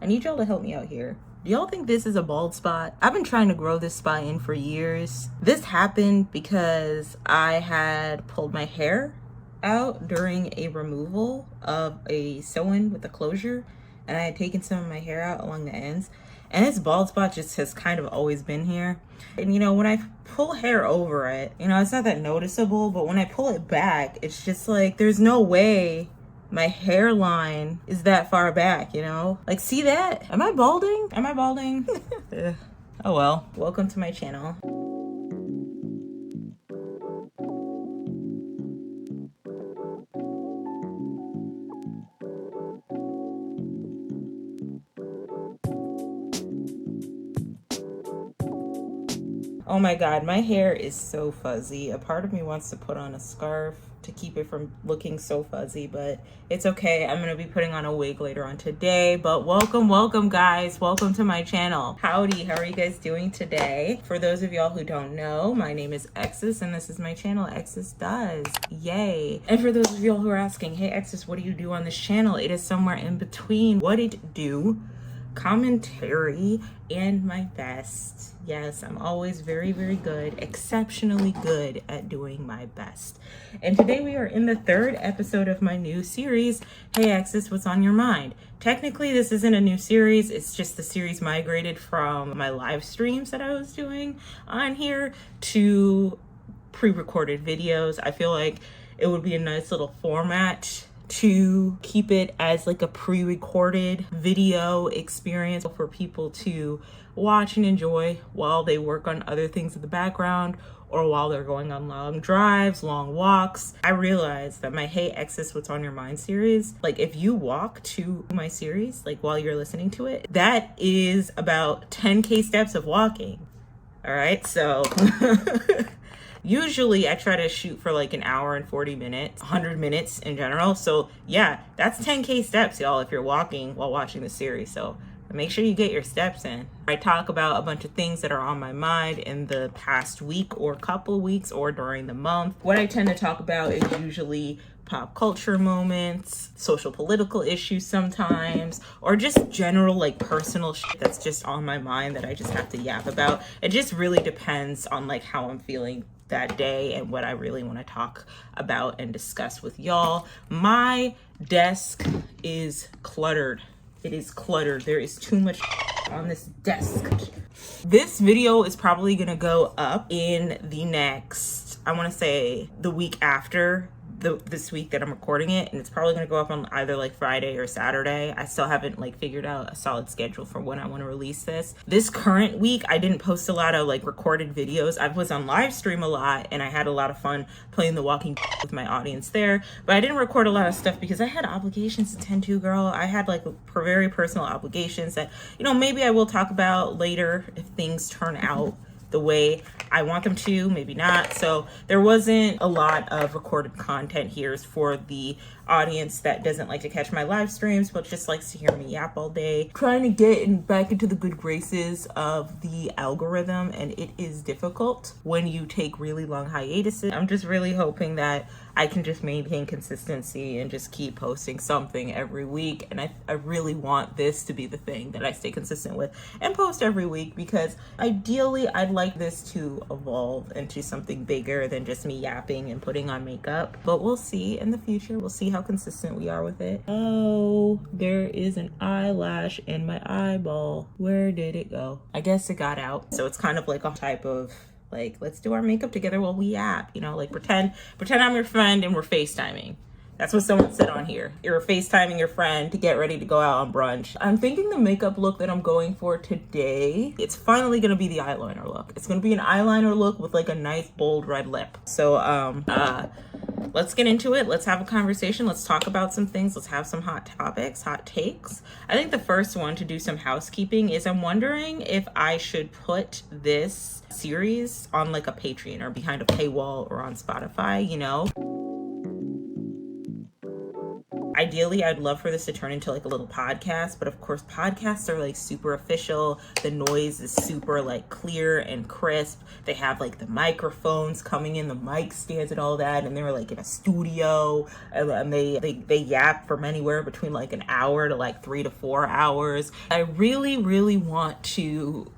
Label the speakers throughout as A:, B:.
A: need y'all to help me out here. Do y'all think this is a bald spot? I've been trying to grow this spot in for years. This happened because I had pulled my hair out during a removal of a sew-in with a closure, and I had taken some of my hair out along the ends, and this bald spot just has kind of always been here. And you know, when I pull hair over it, you know, it's not that noticeable, but when I pull it back, it's just like there's no way my hairline is that far back, you know? Like, see that? Am I balding? Am I balding? Oh well. Welcome to my channel. Oh my god, my hair is so fuzzy. A part of me wants to put on a scarf to keep it from looking so fuzzy, but it's okay. I'm gonna be putting on a wig later on today. But welcome guys. Welcome to my channel. Howdy, how are you guys doing today? For those of y'all who don't know, my name is Exis and this is my channel, Exis Does. Yay. And for those of y'all who are asking, hey Exis, what do you do on this channel? It is somewhere in between what it do, commentary, and my best. Yes, I'm always very good, exceptionally good at doing my best. And today we are in the third episode of my new series, Hey Exis, What's on Your Mind? Technically this isn't a new series, it's just the series migrated from my live streams that I was doing on here to pre-recorded videos. I feel like it would be a nice little format to keep it as like a pre-recorded video experience for people to watch and enjoy while they work on other things in the background or while they're going on long drives, long walks. I realized that my Hey Exis, What's on Your Mind series, like if you walk to my series, like while you're listening to it, that is about 10K steps of walking. All right, so usually I try to shoot for like an hour and 40 minutes, 100 minutes in general. So yeah, that's 10K steps, y'all, if you're walking while watching the series. So make sure you get your steps in. I talk about a bunch of things that are on my mind in the past week or couple weeks or during the month. What I tend to talk about is usually pop culture moments, social political issues sometimes, or just general like personal shit that's just on my mind that I just have to yap about. It just really depends on like how I'm feeling that day and what I really want to talk about and discuss with y'all. My desk is cluttered. It is cluttered. There is too much on this desk. This video is probably gonna go up in the next, I want to say the week after this week that I'm recording it, and it's probably gonna go up on either like Friday or Saturday. I still haven't like figured out a solid schedule for when I want to release this. This current week I didn't post a lot of like recorded videos. I was on live stream a lot and I had a lot of fun playing The Walking with my audience there, but I didn't record a lot of stuff because I had obligations to tend to, girl. I had like very personal obligations that, you know, maybe I will talk about later if things turn out the way I want them to, maybe not. So there wasn't a lot of recorded content here for the audience that doesn't like to catch my live streams, but just likes to hear me yap all day. Trying to get back into the good graces of the algorithm, and it is difficult when you take really long hiatuses. I'm just really hoping that I can just maintain consistency and just keep posting something every week. And I really want this to be the thing that I stay consistent with and post every week, because ideally I'd like this to evolve into something bigger than just me yapping and putting on makeup. But we'll see in the future. We'll see how consistent we are with it. Oh, there is an eyelash in my eyeball. Where did it go? I guess it got out. So it's kind of like a type of like, let's do our makeup together while we yap, you know, like pretend I'm your friend and we're FaceTiming. That's what someone said on here. You're FaceTiming your friend to get ready to go out on brunch. I'm thinking the makeup look that I'm going for today, it's finally gonna be the eyeliner look. It's gonna be an eyeliner look with like a nice bold red lip. So let's get into it. Let's have a conversation. Let's talk about some things. Let's have some hot topics, hot takes. I think the first one to do some housekeeping is I'm wondering if I should put this series on like a Patreon or behind a paywall or on Spotify, you know? Ideally, I'd love for this to turn into like a little podcast, but of course podcasts are like super official. The noise is super like clear and crisp. They have like the microphones coming in, the mic stands and all that, and they're like in a studio, and they yap from anywhere between like an hour to like 3 to 4 hours. I really want to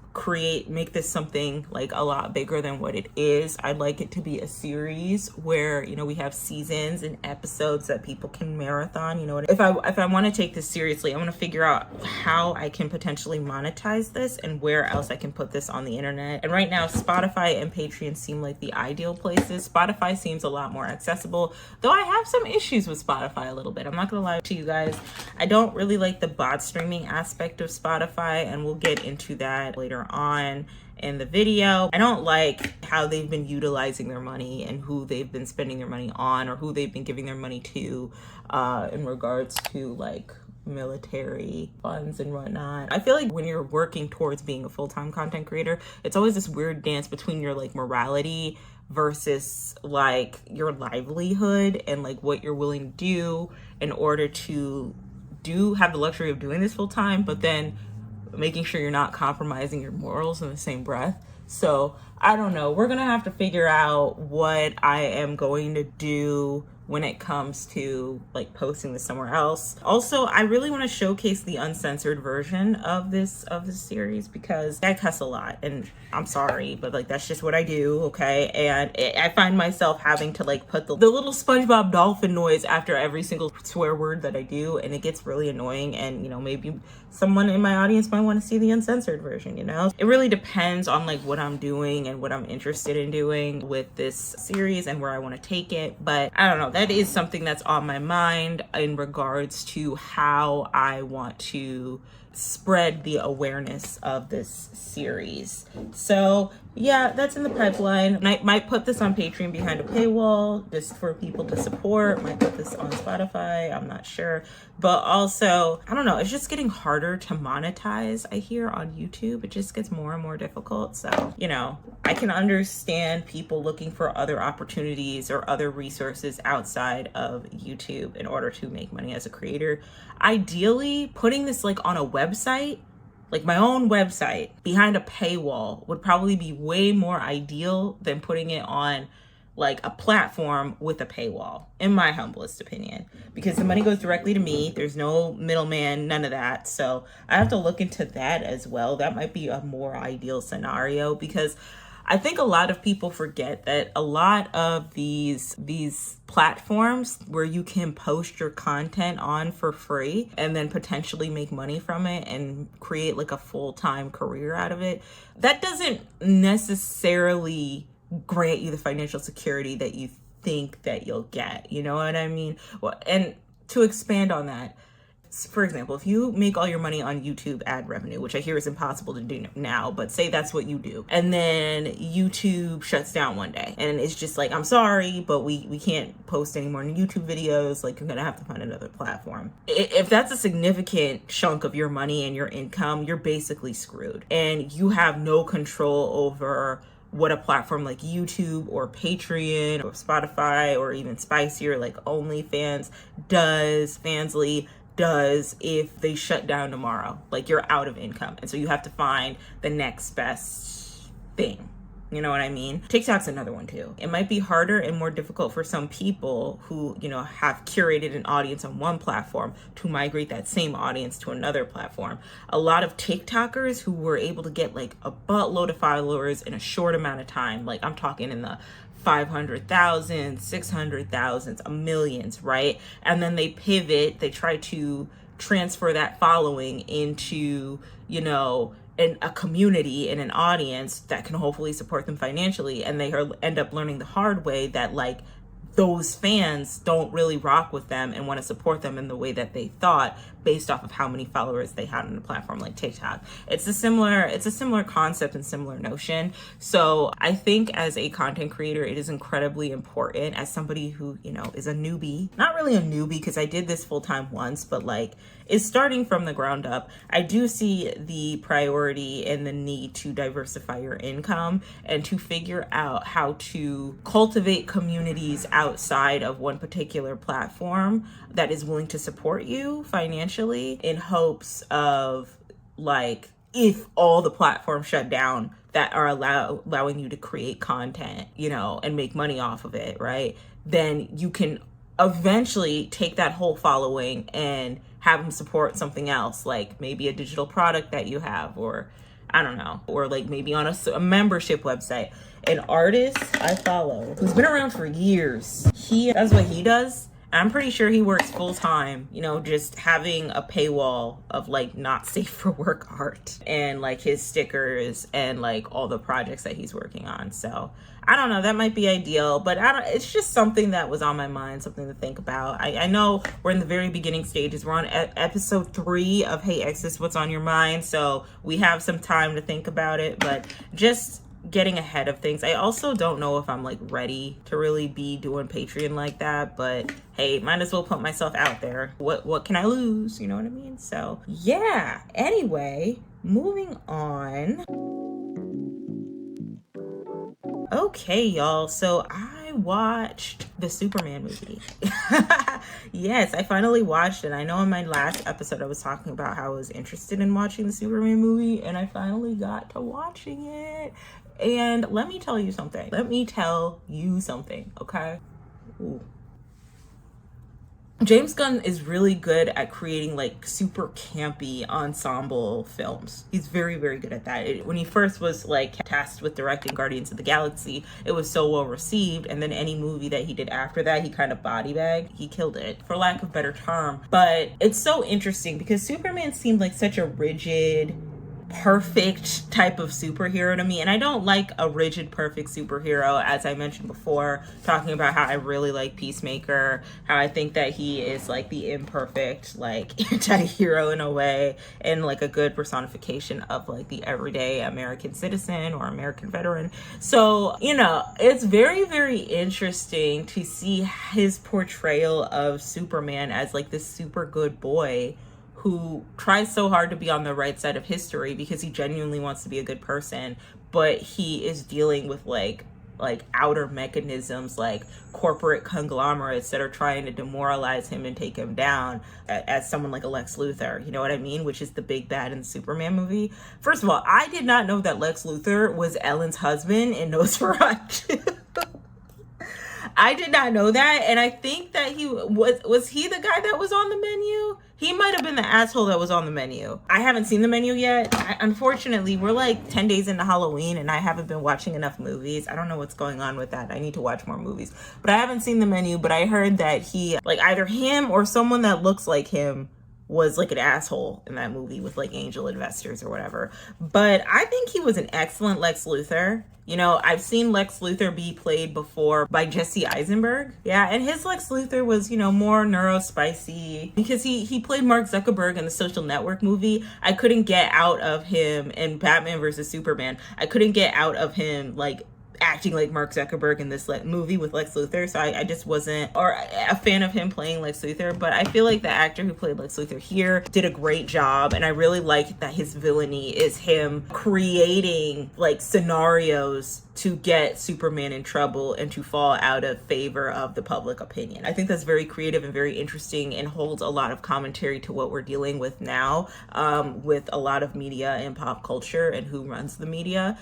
A: make this something like a lot bigger than what it is. I'd like it to be a series where, you know, we have seasons and episodes that people can marathon. You know, if I want to take this seriously, I want to figure out how I can potentially monetize this and where else I can put this on the internet. And right now, Spotify and Patreon seem like the ideal places. Spotify seems a lot more accessible, though I have some issues with Spotify a little bit. I'm not gonna lie to you guys. I don't really like the bot streaming aspect of Spotify, and we'll get into that later on in the video. I don't like how they've been utilizing their money and who they've been spending their money on, or who they've been giving their money to in regards to like military funds and whatnot. I feel like when you're working towards being a full-time content creator, it's always this weird dance between your like morality versus like your livelihood and like what you're willing to do in order to have the luxury of doing this full time, but then making sure you're not compromising your morals in the same breath. So I don't know. We're gonna have to figure out what I am going to do when it comes to like posting this somewhere else. Also, I really want to showcase the uncensored version of this series, because I cuss a lot, and I'm sorry, but like that's just what I do, okay? And I find myself having to like put the little SpongeBob dolphin noise after every single swear word that I do, and it gets really annoying. And you know, maybe someone in my audience might want to see the uncensored version, you know? It really depends on like what I'm doing and what I'm interested in doing with this series and where I want to take it. But I don't know, that is something that's on my mind in regards to how I want to spread the awareness of this series. So yeah, that's in the pipeline. And I might put this on Patreon behind a paywall just for people to support. Might put this on Spotify, I'm not sure. But also, I don't know, it's just getting harder to monetize, I hear, on YouTube. It just gets more and more difficult. So, you know, I can understand people looking for other opportunities or other resources outside of YouTube in order to make money as a creator. Ideally, putting this like on a website, like my own website, behind a paywall would probably be way more ideal than putting it on like a platform with a paywall, in my humblest opinion, because the money goes directly to me. There's no middleman, none of that. So I have to look into that as well. That might be a more ideal scenario, because I think a lot of people forget that a lot of these platforms where you can post your content on for free and then potentially make money from it and create like a full-time career out of it, that doesn't necessarily grant you the financial security that you think that you'll get. You know what I mean? Well, and to expand on that, for example, if you make all your money on YouTube ad revenue, which I hear is impossible to do now, but say that's what you do, and then YouTube shuts down one day and it's just like, I'm sorry, but we can't post any more YouTube videos, like you're gonna have to find another platform. If that's a significant chunk of your money and your income, you're basically screwed, and you have no control over what a platform like YouTube or Patreon or Spotify or even spicier like OnlyFans does, Fansly does, if they shut down tomorrow. Like, you're out of income, and so you have to find the next best thing. You know what I mean? TikTok's another one too. It might be harder and more difficult for some people who, you know, have curated an audience on one platform to migrate that same audience to another platform. A lot of TikTokers who were able to get like a buttload of followers in a short amount of time, like I'm talking in the 500,000, 600,000, millions, right? And then they pivot, they try to transfer that following into, you know, a community and an audience that can hopefully support them financially. And they end up learning the hard way that like those fans don't really rock with them and want to support them in the way that they thought, based off of how many followers they had on a platform like TikTok. It's a similar concept and similar notion. So I think as a content creator, it is incredibly important, as somebody who, you know, is a newbie, not really a newbie because I did this full time once, but like is starting from the ground up. I do see the priority and the need to diversify your income and to figure out how to cultivate communities outside of one particular platform that is willing to support you financially, in hopes of, like, if all the platforms shut down that are allowing you to create content, you know, and make money off of it, right? Then you can eventually take that whole following and have them support something else, like maybe a digital product that you have, or I don't know, or like maybe on a membership website. An artist I follow who's been around for years, he does what he does. I'm pretty sure he works full time, you know, just having a paywall of like not safe for work art and like his stickers and like all the projects that he's working on. So I don't know, that might be ideal, but it's just something that was on my mind, something to think about. I know we're in the very beginning stages. We're on episode 3 of Hey Exes, What's on Your Mind? So we have some time to think about it, but just getting ahead of things. I also don't know if I'm like ready to really be doing Patreon like that, but hey, might as well put myself out there. What can I lose? You know what I mean? So yeah, anyway, moving on. Okay, y'all, so I watched the Superman movie. Yes, I finally watched it. I know in my last episode I was talking about how I was interested in watching the Superman movie, and I finally got to watching it. And let me tell you something. Okay? Ooh. James Gunn is really good at creating like super campy ensemble films. He's very, very good at that. When he first was like tasked with directing Guardians of the Galaxy, it was so well received. And then any movie that he did after that, he kind of body bagged. He killed it, for lack of a better term. But it's so interesting because Superman seemed like such a rigid, perfect type of superhero to me, and I don't like a rigid perfect superhero, as I mentioned before, talking about how I really like Peacemaker, how I think that he is like the imperfect like anti-hero in a way, and like a good personification of like the everyday American citizen or American veteran. So, you know, it's very, very interesting to see his portrayal of Superman as like this super good boy who tries so hard to be on the right side of history because he genuinely wants to be a good person, but he is dealing with like outer mechanisms, like corporate conglomerates that are trying to demoralize him and take him down, as someone like a Lex Luthor, you know what I mean? Which is the big bad in the Superman movie. First of all, I did not know that Lex Luthor was Ellen's husband in Nosferatu. I did not know that, and I think that he was he the guy that was on the menu? He might have been the asshole that was on the menu. I haven't seen the menu yet. Unfortunately, we're like 10 days into Halloween, and I haven't been watching enough movies. I don't know what's going on with that. I need to watch more movies. But I haven't seen the menu, but I heard that he, like either him or someone that looks like him, was like an asshole in that movie with like angel investors or whatever. But I think he was an excellent Lex Luthor. You know, I've seen Lex Luthor be played before by Jesse Eisenberg. Yeah, and his Lex Luthor was, you know, more neurospicy because he played Mark Zuckerberg in the Social Network movie. I couldn't get out of him in Batman versus Superman. I couldn't get out of him like acting like Mark Zuckerberg in this movie with Lex Luthor, so I just wasn't a fan of him playing Lex Luthor. But I feel like the actor who played Lex Luthor here did a great job, and I really like that his villainy is him creating like scenarios to get Superman in trouble and to fall out of favor of the public opinion. I think that's very creative and very interesting and holds a lot of commentary to what we're dealing with now, with a lot of media and pop culture and who runs the media,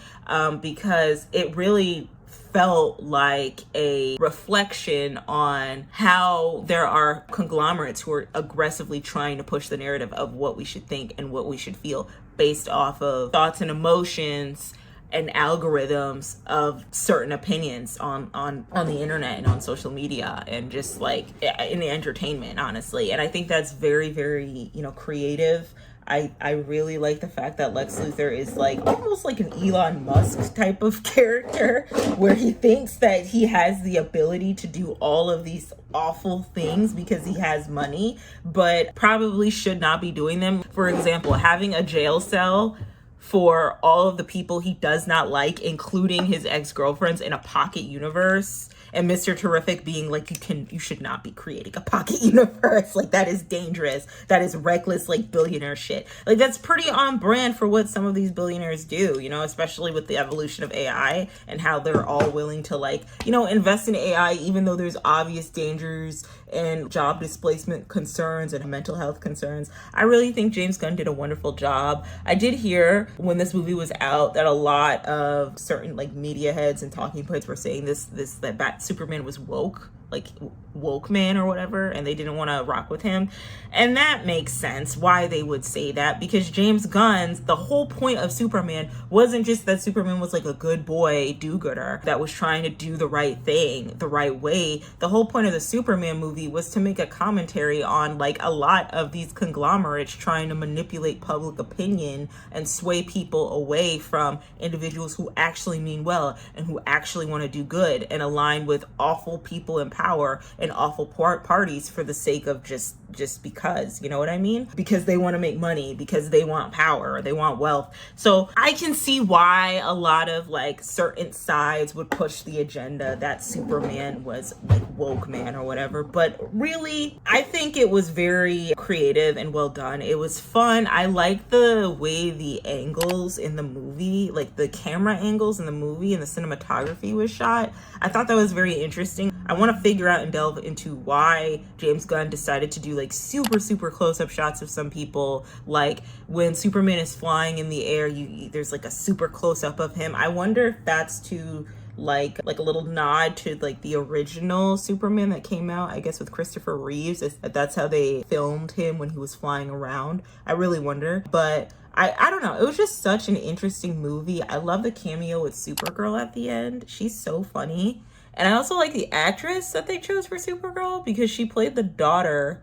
A: because it really felt like a reflection on how there are conglomerates who are aggressively trying to push the narrative of what we should think and what we should feel based off of thoughts and emotions and algorithms of certain opinions on the internet and on social media and just like in the entertainment, honestly. And I think that's very, very, you know, creative. I really like the fact that Lex Luthor is like almost like an Elon Musk type of character, where he thinks that he has the ability to do all of these awful things because he has money, but probably should not be doing them. For example, having a jail cell for all of the people he does not like, including his ex-girlfriends, in a pocket universe. And Mr. Terrific being like, you should not be creating a pocket universe. Like, that is dangerous. That is reckless, like, billionaire shit. Like, that's pretty on brand for what some of these billionaires do, you know, especially with the evolution of AI and how they're all willing to, like, you know, invest in AI, even though there's obvious dangers and job displacement concerns and mental health concerns. I really think James Gunn did a wonderful job. I did hear when this movie was out that a lot of certain like media heads and talking points were saying that Superman was woke, like woke man or whatever, and they didn't want to rock with him. And that makes sense why they would say that, because James Gunn's, the whole point of Superman wasn't just that Superman was like a good boy do-gooder that was trying to do the right thing the right way. The whole point of the Superman movie was to make a commentary on like a lot of these conglomerates trying to manipulate public opinion and sway people away from individuals who actually mean well and who actually want to do good and align with awful people in power and awful parties for the sake of just because, you know what I mean? Because they want to make money, because they want power, they want wealth. So I can see why a lot of like certain sides would push the agenda that Superman was like woke man or whatever. But really, I think it was very creative and well done. It was fun. I like the way the angles in the movie, like the camera angles in the movie and the cinematography was shot. I thought that was very interesting. I want to figure out and delve into why James Gunn decided to do like super close-up shots of some people. Like when Superman is flying in the air, there's like a super close-up of him. I wonder if that's to like a little nod to like the original Superman that came out, I guess, with Christopher Reeves. That's how they filmed him when he was flying around. I really wonder. But I don't know. It was just such an interesting movie. I love the cameo with Supergirl at the end. She's so funny. And I also like the actress that they chose for Supergirl, because she played the daughter,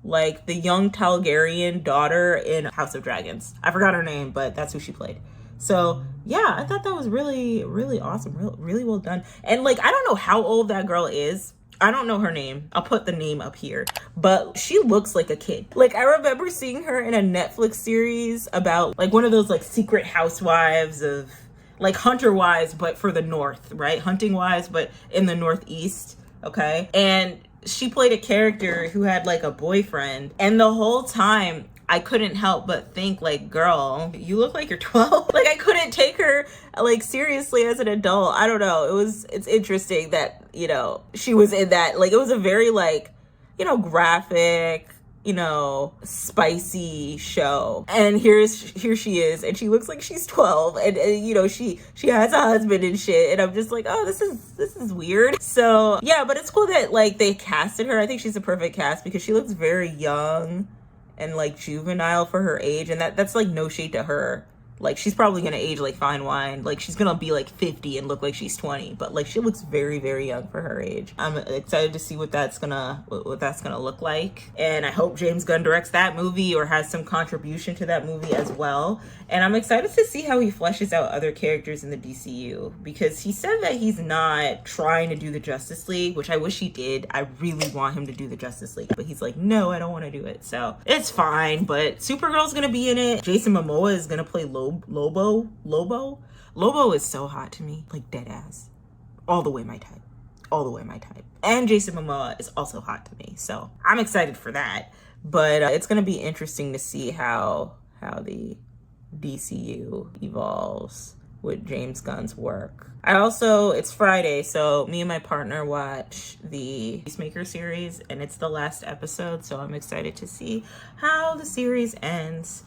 A: like the young Targaryen daughter in House of Dragons. I forgot her name, but that's who she played. So yeah, I thought that was really awesome. Really well done. And like, I don't know how old that girl is. I don't know her name. I'll put the name up here. But she looks like a kid. Like, I remember seeing her in a Netflix series about like one of those like secret housewives of like Hunter Wives, but for the North, right? Hunting Wives, but in the Northeast, okay? And she played a character who had like a boyfriend. And the whole time, I couldn't help but think like, girl, you look like you're 12. Like, I couldn't take her like seriously as an adult. I don't know. It's interesting that, you know, she was in that. Like, it was a very like, you know, graphic, you know, spicy show. And here she is, and she looks like she's 12, and you know, she has a husband and shit, and I'm just like, oh, this is weird. So yeah, but it's cool that like they casted her. I think she's a perfect cast because she looks very young and like juvenile for her age, and that's like no shade to her. Like, she's probably gonna age like fine wine. Like, she's gonna be like 50 and look like she's 20, but like she looks very young for her age. I'm excited to see what that's gonna look like, and I hope James Gunn directs that movie or has some contribution to that movie as well. And I'm excited to see how he fleshes out other characters in the DCU, because he said that he's not trying to do the Justice League, which I wish he did. I really want him to do the Justice League, but he's like, no, I don't want to do it. So it's fine. But Supergirl's gonna be in it. Jason Momoa is gonna play Lobo is so hot to me, like dead ass, all the way my type. And Jason Momoa is also hot to me, so I'm excited for that. But it's gonna be interesting to see how the DCU evolves with James Gunn's work. It's Friday, so me and my partner watch the Peacemaker series, and it's the last episode, so I'm excited to see how the series ends.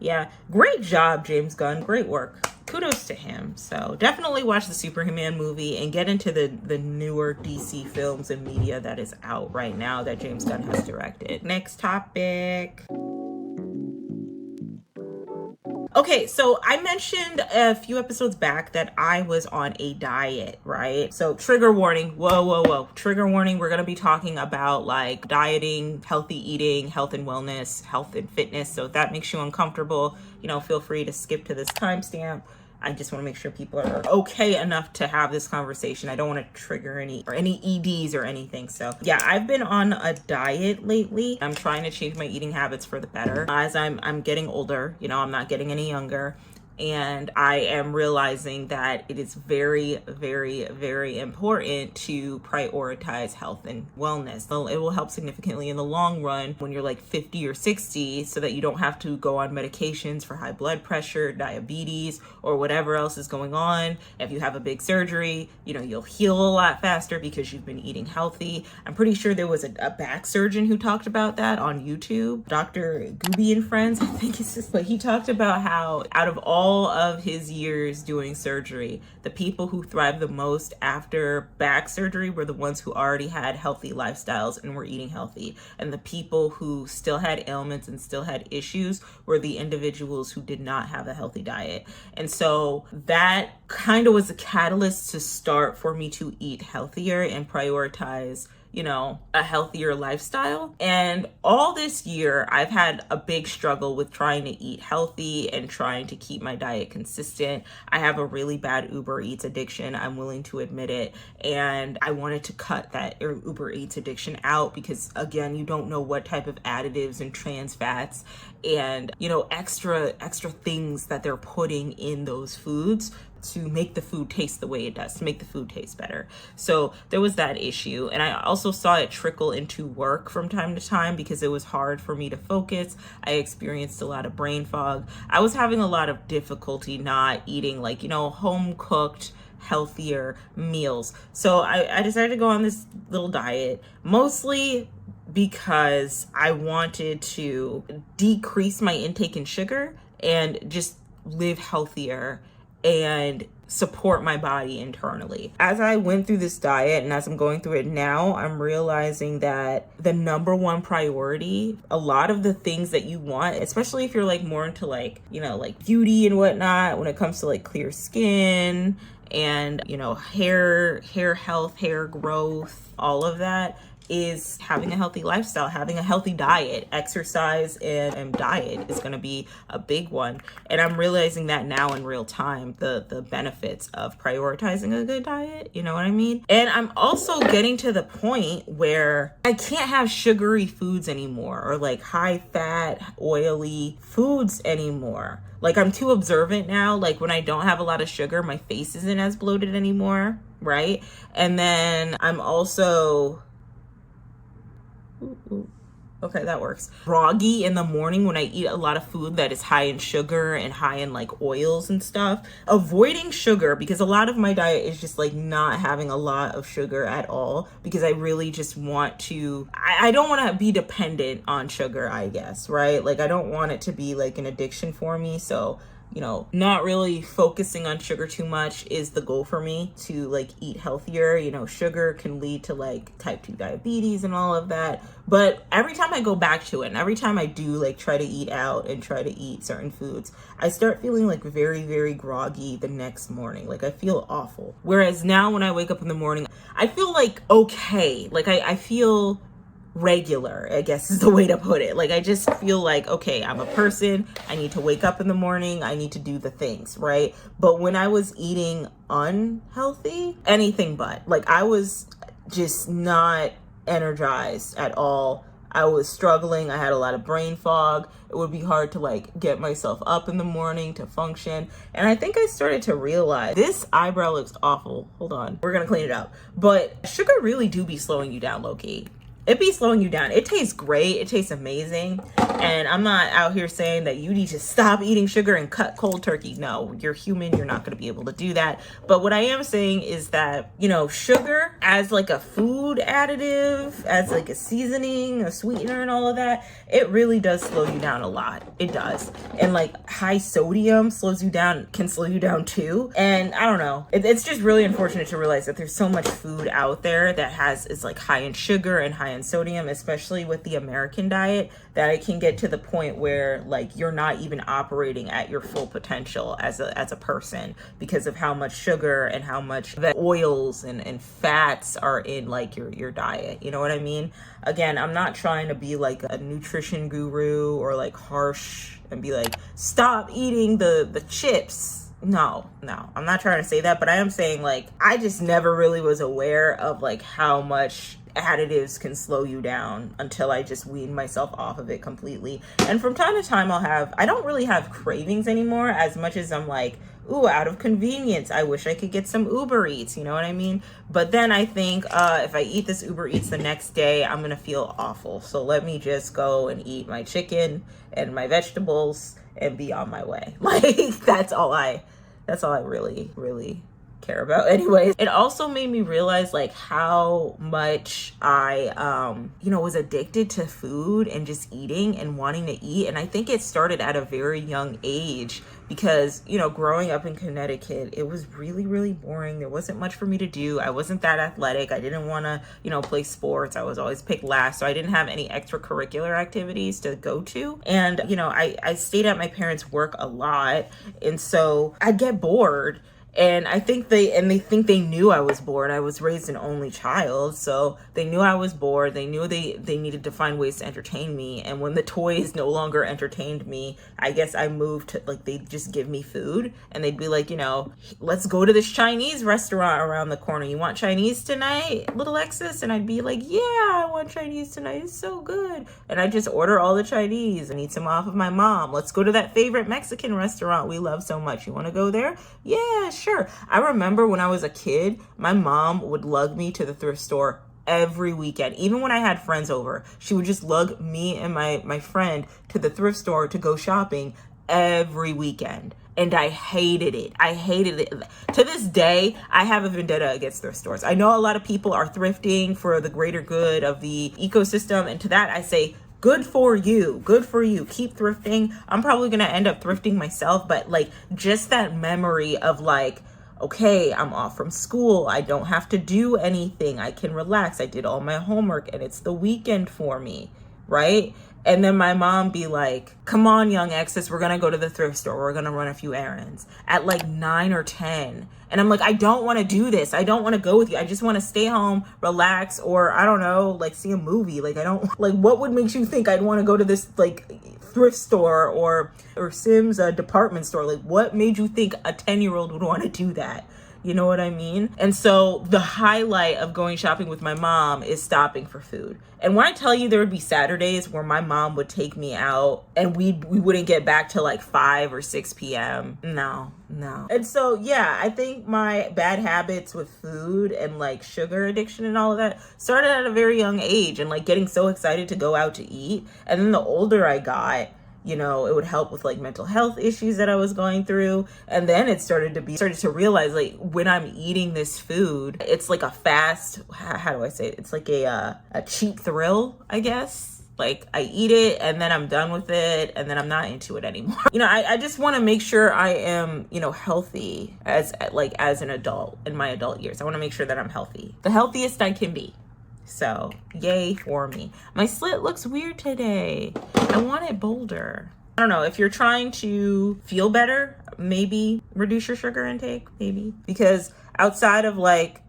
A: Yeah, great job, James Gunn. Great work. Kudos to him. So definitely watch the Superman movie and get into the newer DC films and media that is out right now that James Gunn has directed. Next topic. Okay, so I mentioned a few episodes back that I was on a diet, right? So trigger warning, whoa. Trigger warning, we're gonna be talking about like dieting, healthy eating, health and wellness, health and fitness. So if that makes you uncomfortable, feel free to skip to this timestamp. I just want to make sure people are okay enough to have this conversation. I don't want to trigger any EDs or anything. So yeah, I've been on a diet lately. I'm trying to change my eating habits for the better. As I'm getting older, I'm not getting any younger. And I am realizing that it is very, very, very important to prioritize health and wellness. So it will help significantly in the long run when you're like 50 or 60, so that you don't have to go on medications for high blood pressure, diabetes, or whatever else is going on. If you have a big surgery, you'll heal a lot faster because you've been eating healthy. I'm pretty sure there was a back surgeon who talked about that on YouTube. Dr. Gooby and Friends, I think it's just, but he talked about how out of all of his years doing surgery, the people who thrived the most after back surgery were the ones who already had healthy lifestyles and were eating healthy. And the people who still had ailments and still had issues were the individuals who did not have a healthy diet. And so that kind of was a catalyst to start for me to eat healthier and prioritize a healthier lifestyle. And all this year, I've had a big struggle with trying to eat healthy and trying to keep my diet consistent. I have a really bad Uber Eats addiction. I'm willing to admit it. And I wanted to cut that Uber Eats addiction out because, again, you don't know what type of additives and trans fats and, extra things that they're putting in those foods to make the food taste the way it does, to make the food taste better. So there was that issue. And I also saw it trickle into work from time to time because it was hard for me to focus. I experienced a lot of brain fog. I was having a lot of difficulty not eating home cooked, healthier meals. So I decided to go on this little diet, mostly because I wanted to decrease my intake in sugar and just live healthier and support my body internally. As I went through this diet and as I'm going through it now, I'm realizing that the number one priority, a lot of the things that you want, especially if you're more into beauty and whatnot, when it comes to clear skin and, hair health, hair growth, all of that, is having a healthy lifestyle, having a healthy diet. Exercise and diet is going to be a big one. And I'm realizing that now in real time, the benefits of prioritizing a good diet, you know what I mean? And I'm also getting to the point where I can't have sugary foods anymore or high fat, oily foods anymore. I'm too observant now. When I don't have a lot of sugar, my face isn't as bloated anymore, right? And then I'm also... Okay, that works. Groggy in the morning when I eat a lot of food that is high in sugar and high in oils and stuff. Avoiding sugar, because a lot of my diet is just not having a lot of sugar at all, because I really just want to, I don't want to be dependent on sugar, I guess, right? I don't want it to be an addiction for me. So not really focusing on sugar too much is the goal for me, to eat healthier. Sugar can lead to type 2 diabetes and all of that. But every time I go back to it and every time I do try to eat out and try to eat certain foods, I start feeling very, very groggy the next morning. I feel awful. Whereas now when I wake up in the morning, I feel okay. I feel regular, I guess is the way to put it. I just feel okay, I'm a person. I need to wake up in the morning. I need to do the things, right? But when I was eating unhealthy, anything but, I was just not energized at all. I was struggling. I had a lot of brain fog. It would be hard to get myself up in the morning to function. And I think I started to realize this eyebrow looks awful. Hold on. We're going to clean it up. But sugar really do be slowing you down, low-key. It be slowing you down. It tastes great. It tastes amazing. And I'm not out here saying that you need to stop eating sugar and cut cold turkey. No, you're human. You're not going to be able to do that. But what I am saying is that, sugar as a food additive, as a seasoning, a sweetener and all of that, it really does slow you down a lot. It does. And high sodium can slow you down too. And I don't know. It's just really unfortunate to realize that there's so much food out there that is high in sugar and high in and sodium, especially with the American diet, that it can get to the point where like you're not even operating at your full potential as a person because of how much sugar and how much oils and fats are in like your diet. You know what I mean? Again, I'm not trying to be like a nutrition guru or like harsh and be like, stop eating the chips. No, I'm not trying to say that, but I am saying like, I just never really was aware of like how much additives can slow you down until I just weaned myself off of it completely. And from time to time I don't really have cravings anymore as much as I'm like, ooh, out of convenience, I wish I could get some Uber Eats, you know what I mean? But then I think if I eat this Uber Eats the next day, I'm gonna feel awful. So let me just go and eat my chicken and my vegetables and be on my way. Like that's all I really care about. Anyways, it also made me realize like how much I was addicted to food and just eating and wanting to eat. And I think it started at a very young age because, growing up in Connecticut, it was really, really boring. There wasn't much for me to do. I wasn't that athletic. I didn't want to, play sports. I was always picked last. So I didn't have any extracurricular activities to go to. And, I stayed at my parents' work a lot. And so I'd get bored. And I think they knew I was bored. I was raised an only child, so they knew I was bored. They knew they needed to find ways to entertain me. And when the toys no longer entertained me, I guess I moved to like, they'd just give me food and they'd be like, let's go to this Chinese restaurant around the corner. You want Chinese tonight, little Exes? And I'd be like, yeah, I want Chinese tonight. It's so good. And I'd just order all the Chinese and eat some off of my mom. Let's go to that favorite Mexican restaurant we love so much. You want to go there? Yeah, sure. I remember when I was a kid, my mom would lug me to the thrift store every weekend. Even when I had friends over, she would just lug me and my friend to the thrift store to go shopping every weekend. And I hated it. To this day, I have a vendetta against thrift stores. I know a lot of people are thrifting for the greater good of the ecosystem. And to that, I say, good for you. Keep thrifting. I'm probably going to end up thrifting myself. But like just that memory of like, okay, I'm off from school. I don't have to do anything. I can relax. I did all my homework and it's the weekend for me. Right. And then my mom be like, come on, young Exes, we're going to go to the thrift store. We're going to run a few errands at like 9 or 10. And I'm like, I don't want to do this. I don't want to go with you. I just want to stay home, relax, or I don't know, like see a movie. Like, I don't like, what would make you think I'd want to go to this like thrift store or Sim's department store? Like, what made you think a 10-year-old would want to do that? You know what I mean? And so the highlight of going shopping with my mom is stopping for food. And when I tell you there would be Saturdays where my mom would take me out and we wouldn't get back till like 5 or 6 p.m. No. And so, yeah, I think my bad habits with food and like sugar addiction and all of that started at a very young age and like getting so excited to go out to eat. And then the older I got, it would help with like mental health issues that I was going through. And then it started to realize like when I'm eating this food, it's like a fast, how do I say it? It's like a cheap thrill, I guess. Like I eat it and then I'm done with it and then I'm not into it anymore. I just want to make sure I am, healthy as an adult in my adult years. I want to make sure that I'm healthy, the healthiest I can be. So yay for me. My slit looks weird today. I want it bolder. I don't know, if you're trying to feel better, maybe reduce your sugar intake, maybe. Because outside of like,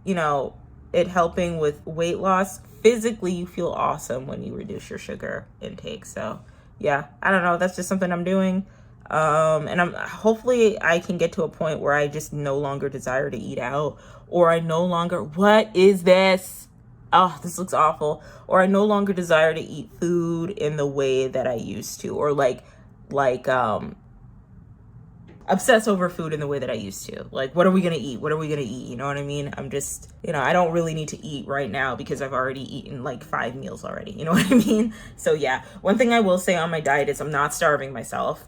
A: it helping with weight loss, physically you feel awesome when you reduce your sugar intake. So yeah, I don't know, that's just something I'm doing. And hopefully I can get to a point where I just no longer desire to eat out, or I no longer, what is this? Oh, this looks awful. Or I no longer desire to eat food in the way that I used to, or like obsess over food in the way that I used to. Like, what are we going to eat? You know what I mean? I'm just, I don't really need to eat right now because I've already eaten like 5 meals already. You know what I mean? So yeah, one thing I will say on my diet is I'm not starving myself.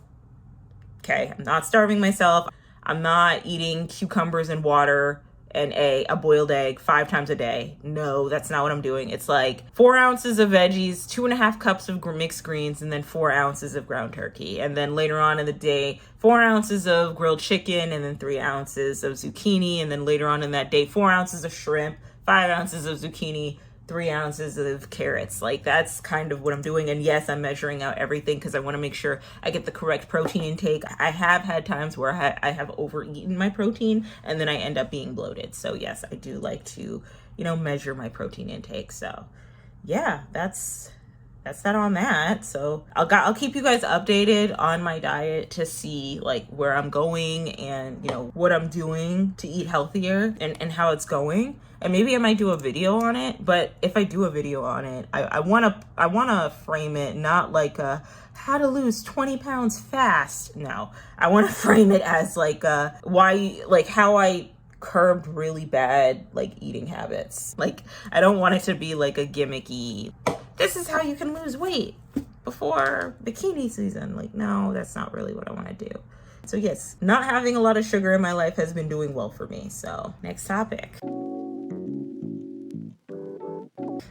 A: Okay. I'm not starving myself. I'm not eating cucumbers and water and a boiled egg 5 times a day. No, that's not what I'm doing. It's like 4 ounces of veggies, 2.5 cups of mixed greens, and then 4 ounces of ground turkey. And then later on in the day, 4 ounces of grilled chicken, and then 3 ounces of zucchini. And then later on in that day, 4 ounces of shrimp, 5 ounces of zucchini, 3 ounces of carrots. Like, that's kind of what I'm doing. And yes, I'm measuring out everything because I want to make sure I get the correct protein intake. I have had times where I have overeaten my protein and then I end up being bloated. So yes, I do like to, measure my protein intake. So yeah, that's that on that. So I'll keep you guys updated on my diet to see like where I'm going and what I'm doing to eat healthier and how it's going. And maybe I might do a video on it. But if I do a video on it, I wanna frame it not like a how to lose 20 pounds fast. No, I want to frame it as like how I curbed really bad like eating habits. Like, I don't want it to be like a gimmicky, this is how you can lose weight before bikini season. Like, no, that's not really what I want to do. So yes, not having a lot of sugar in my life has been doing well for me. So next topic.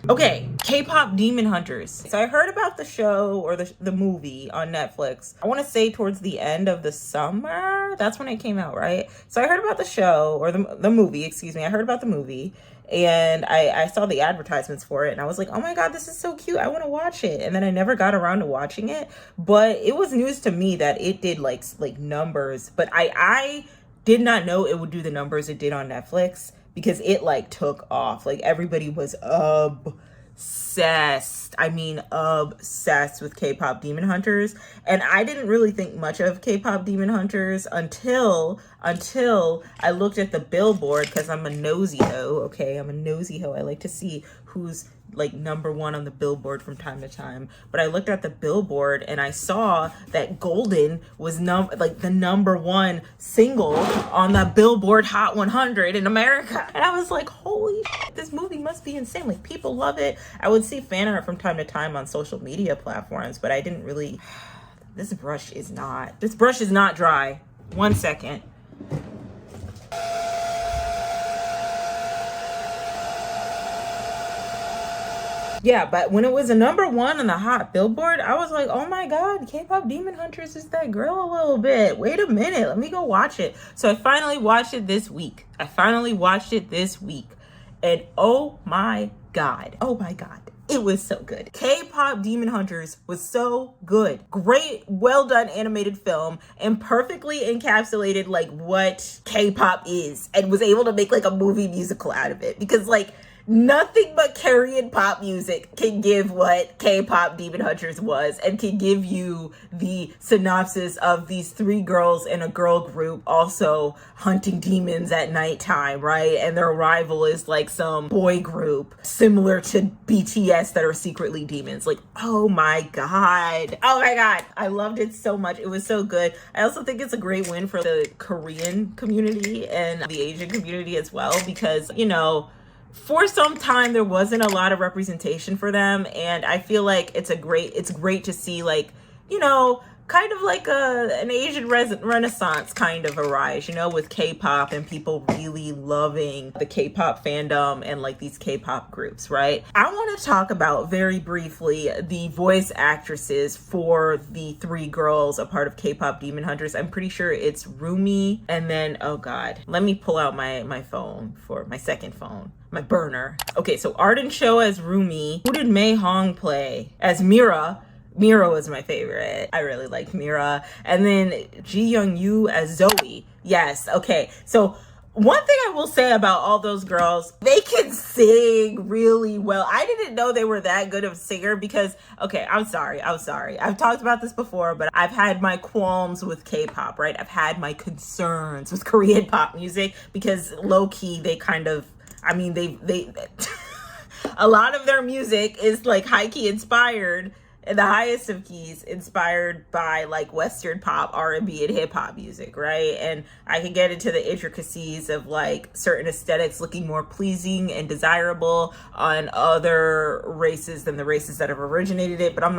A: Okay, K-pop Demon Hunters. So I heard about the show or the movie on Netflix. I want to say towards the end of the summer. That's when it came out, right? So I heard about the show or the movie, excuse me. I heard about the movie and I saw the advertisements for it and I was like, oh my God, this is so cute. I want to watch it. And then I never got around to watching it, but it was news to me that it did like numbers, but I did not know it would do the numbers it did on Netflix, because it like took off. Like, everybody was obsessed. I mean, obsessed with K-pop Demon Hunters. And I didn't really think much of K-pop Demon Hunters until I looked at the Billboard, because I'm a nosy hoe, okay? I'm a nosy hoe. I like to see who's like number one on the Billboard from time to time. But I looked at the Billboard and I saw that Golden was the number one single on the Billboard Hot 100 in America. And I was like, holy shit, this movie must be insane. Like, people love it. I would see fan art from time to time on social media platforms, but I didn't really, this brush is not dry. 1 second. Yeah, but when it was a number one on the Hot Billboard, I was like, oh my God, K-pop Demon Hunters is that girl a little bit. Wait a minute, let me go watch it. So I finally watched it this week. And oh my God, it was so good. K-pop Demon Hunters was so good. Great, well done animated film, and perfectly encapsulated like what K-pop is, and was able to make like a movie musical out of it, because like nothing but Korean pop music can give what K-pop Demon Hunters was, and can give you the synopsis of these 3 girls in a girl group also hunting demons at nighttime, right? And their rival is like some boy group similar to BTS that are secretly demons. Like, oh my God. I loved it so much. It was so good. I also think it's a great win for the Korean community and the Asian community as well, because, for some time there wasn't a lot of representation for them, and I feel like it's great to see, like, kind of like an Asian renaissance kind of arise, with K-pop and people really loving the K-pop fandom and like these K-pop groups, right? I want to talk about very briefly the voice actresses for the 3 girls a part of K-pop Demon Hunters. I'm pretty sure it's Rumi, and then, oh God, let me pull out my phone for my second phone. My burner. Okay, so Arden Cho as Rumi. Who did Mei Hong play as Mira? Mira was my favorite. I really liked Mira. And then Ji Young Yu as Zoe. Yes, okay. So one thing I will say about all those girls, they can sing really well. I didn't know they were that good of a singer because, okay, I'm sorry. I've talked about this before, but I've had my qualms with K-pop, right? I've had my concerns with Korean pop music because low-key, they kind of, they a lot of their music is like high-key inspired, in the highest of keys, inspired by like Western pop, R&B, and hip hop music, right? And I can get into the intricacies of like certain aesthetics looking more pleasing and desirable on other races than the races that have originated it, but I'm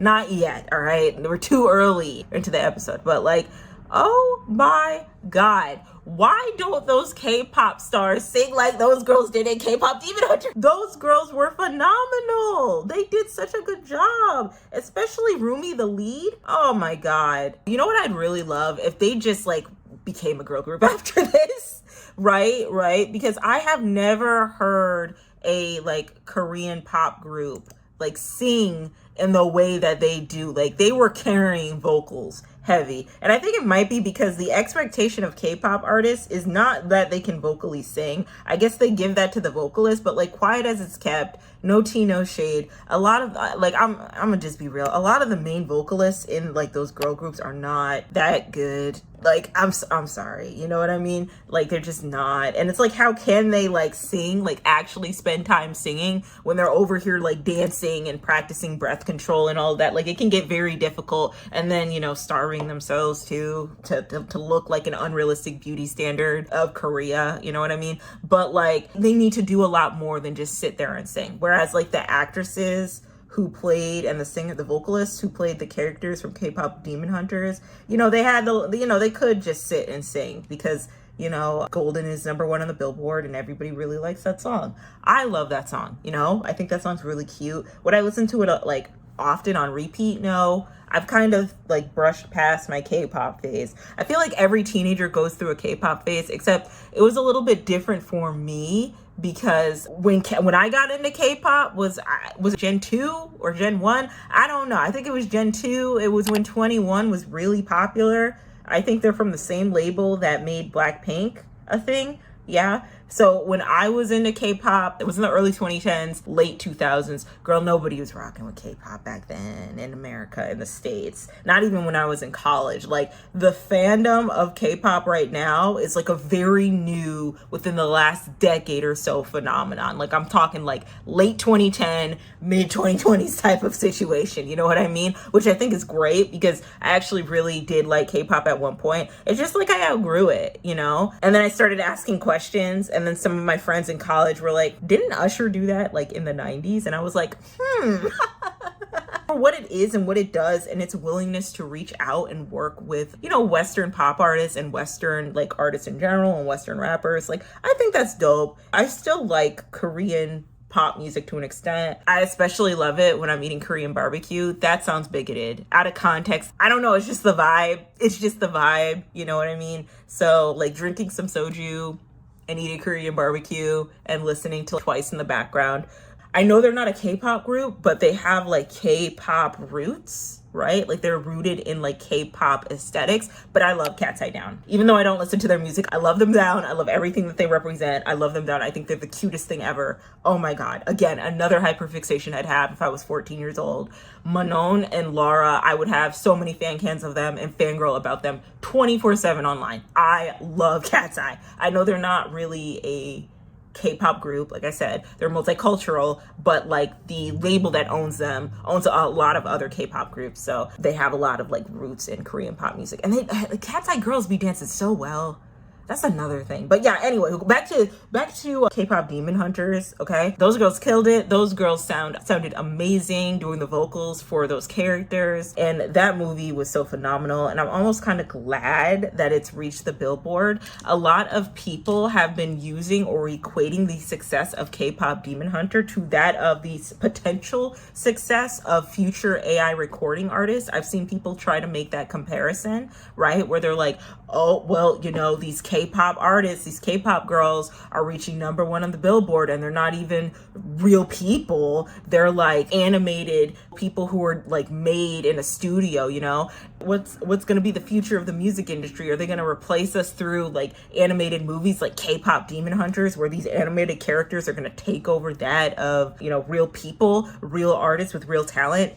A: not yet, all right? We're too early into the episode, but like, oh my God, why don't those K-pop stars sing like those girls did in K-pop Demon Hunter? Those girls were phenomenal. They did such a good job, especially Rumi, the lead. Oh my God. You know what I'd really love? If they just like became a girl group after this, right? Because I have never heard a like Korean pop group like sing in the way that they do. Like they were carrying vocals heavy. And I think it might be because the expectation of K-pop artists is not that they can vocally sing. I guess they give that to the vocalist, but like Quiet as It's Kept, No Tea, No Shade, a lot of like, I'm gonna just be real. A lot of the main vocalists in like those girl groups are not that good. Like, I'm sorry, you know what I mean? Like, they're just not. And it's like, how can they like sing, like actually spend time singing when they're over here like dancing and practicing breath control and all of that? Like, it can get very difficult. And then, you know, starving themselves too to look like an unrealistic beauty standard of Korea, you know what I mean? But like, they need to do a lot more than just sit there and sing. Whereas like the actresses who played and the vocalists who played the characters from K-pop Demon Hunters, you know, they had they could just sit and sing because, you know, Golden is #1 on the Billboard and everybody really likes that song. I love that song, you know? I think that song's really cute. Would I listen to it like often on repeat? No. I've kind of like brushed past my K-pop phase. I feel like every teenager goes through a K-pop phase, except it was a little bit different for me because when I got into K-pop was it Gen 2 or Gen 1? I don't know. I think it was Gen 2. It was when 21 was really popular. I think they're from the same label that made Blackpink a thing. Yeah. So when I was into K-pop, it was in the early 2010s, late 2000s. Girl, nobody was rocking with K-pop back then in America, in the States. Not even when I was in college. Like, the fandom of K-pop right now is like a very new, within the last decade or so phenomenon. Like, I'm talking like late 2010, mid 2020s type of situation. You know what I mean? Which I think is great because I actually really did like K-pop at one point. It's just like I outgrew it, you know? And then I started asking questions, and then some of my friends in college were like, didn't Usher do that like in the 90s? And I was like, what it is and what it does and its willingness to reach out and work with, you know, Western pop artists and Western like artists in general and Western rappers. Like, I think that's dope. I still like Korean pop music to an extent. I especially love it when I'm eating Korean barbecue. That sounds bigoted. Out of context, I don't know. It's just the vibe. It's just the vibe. You know what I mean? So like drinking some soju and eating Korean barbecue and listening to Twice in the background. I know they're not a K-pop group, but they have like K-pop roots, right? Like they're rooted in like K-pop aesthetics, but I love Cat's Eye Down. Even though I don't listen to their music, I love them down. I love everything that they represent. I love them down. I think they're the cutest thing ever. Oh my God. Again, another hyperfixation I'd have if I was 14 years old. Manon and Laura, I would have so many fan cans of them and fangirl about them 24/7 online. I love Cat's Eye. I know they're not really a K-pop group, like I said, they're multicultural, but like the label that owns them owns a lot of other K-pop groups, so they have a lot of like roots in Korean pop music. And the Cat's Eye girls be dancing so well. That's another thing. But yeah, anyway, back to K-pop Demon Hunters, okay? Those girls killed it. Those girls sounded amazing doing the vocals for those characters. And that movie was so phenomenal. And I'm almost kind of glad that it's reached the Billboard. A lot of people have been using or equating the success of K-pop Demon Hunter to that of the potential success of future AI recording artists. I've seen people try to make that comparison, right? Where they're like, oh, well, you know, these K-pop artists, these K-pop girls are reaching #1 on the Billboard and they're not even real people. They're like animated people who are like made in a studio, you know? What's going to be the future of the music industry? Are they going to replace us through like animated movies like K-pop Demon Hunters, where these animated characters are going to take over that of, you know, real people, real artists with real talent?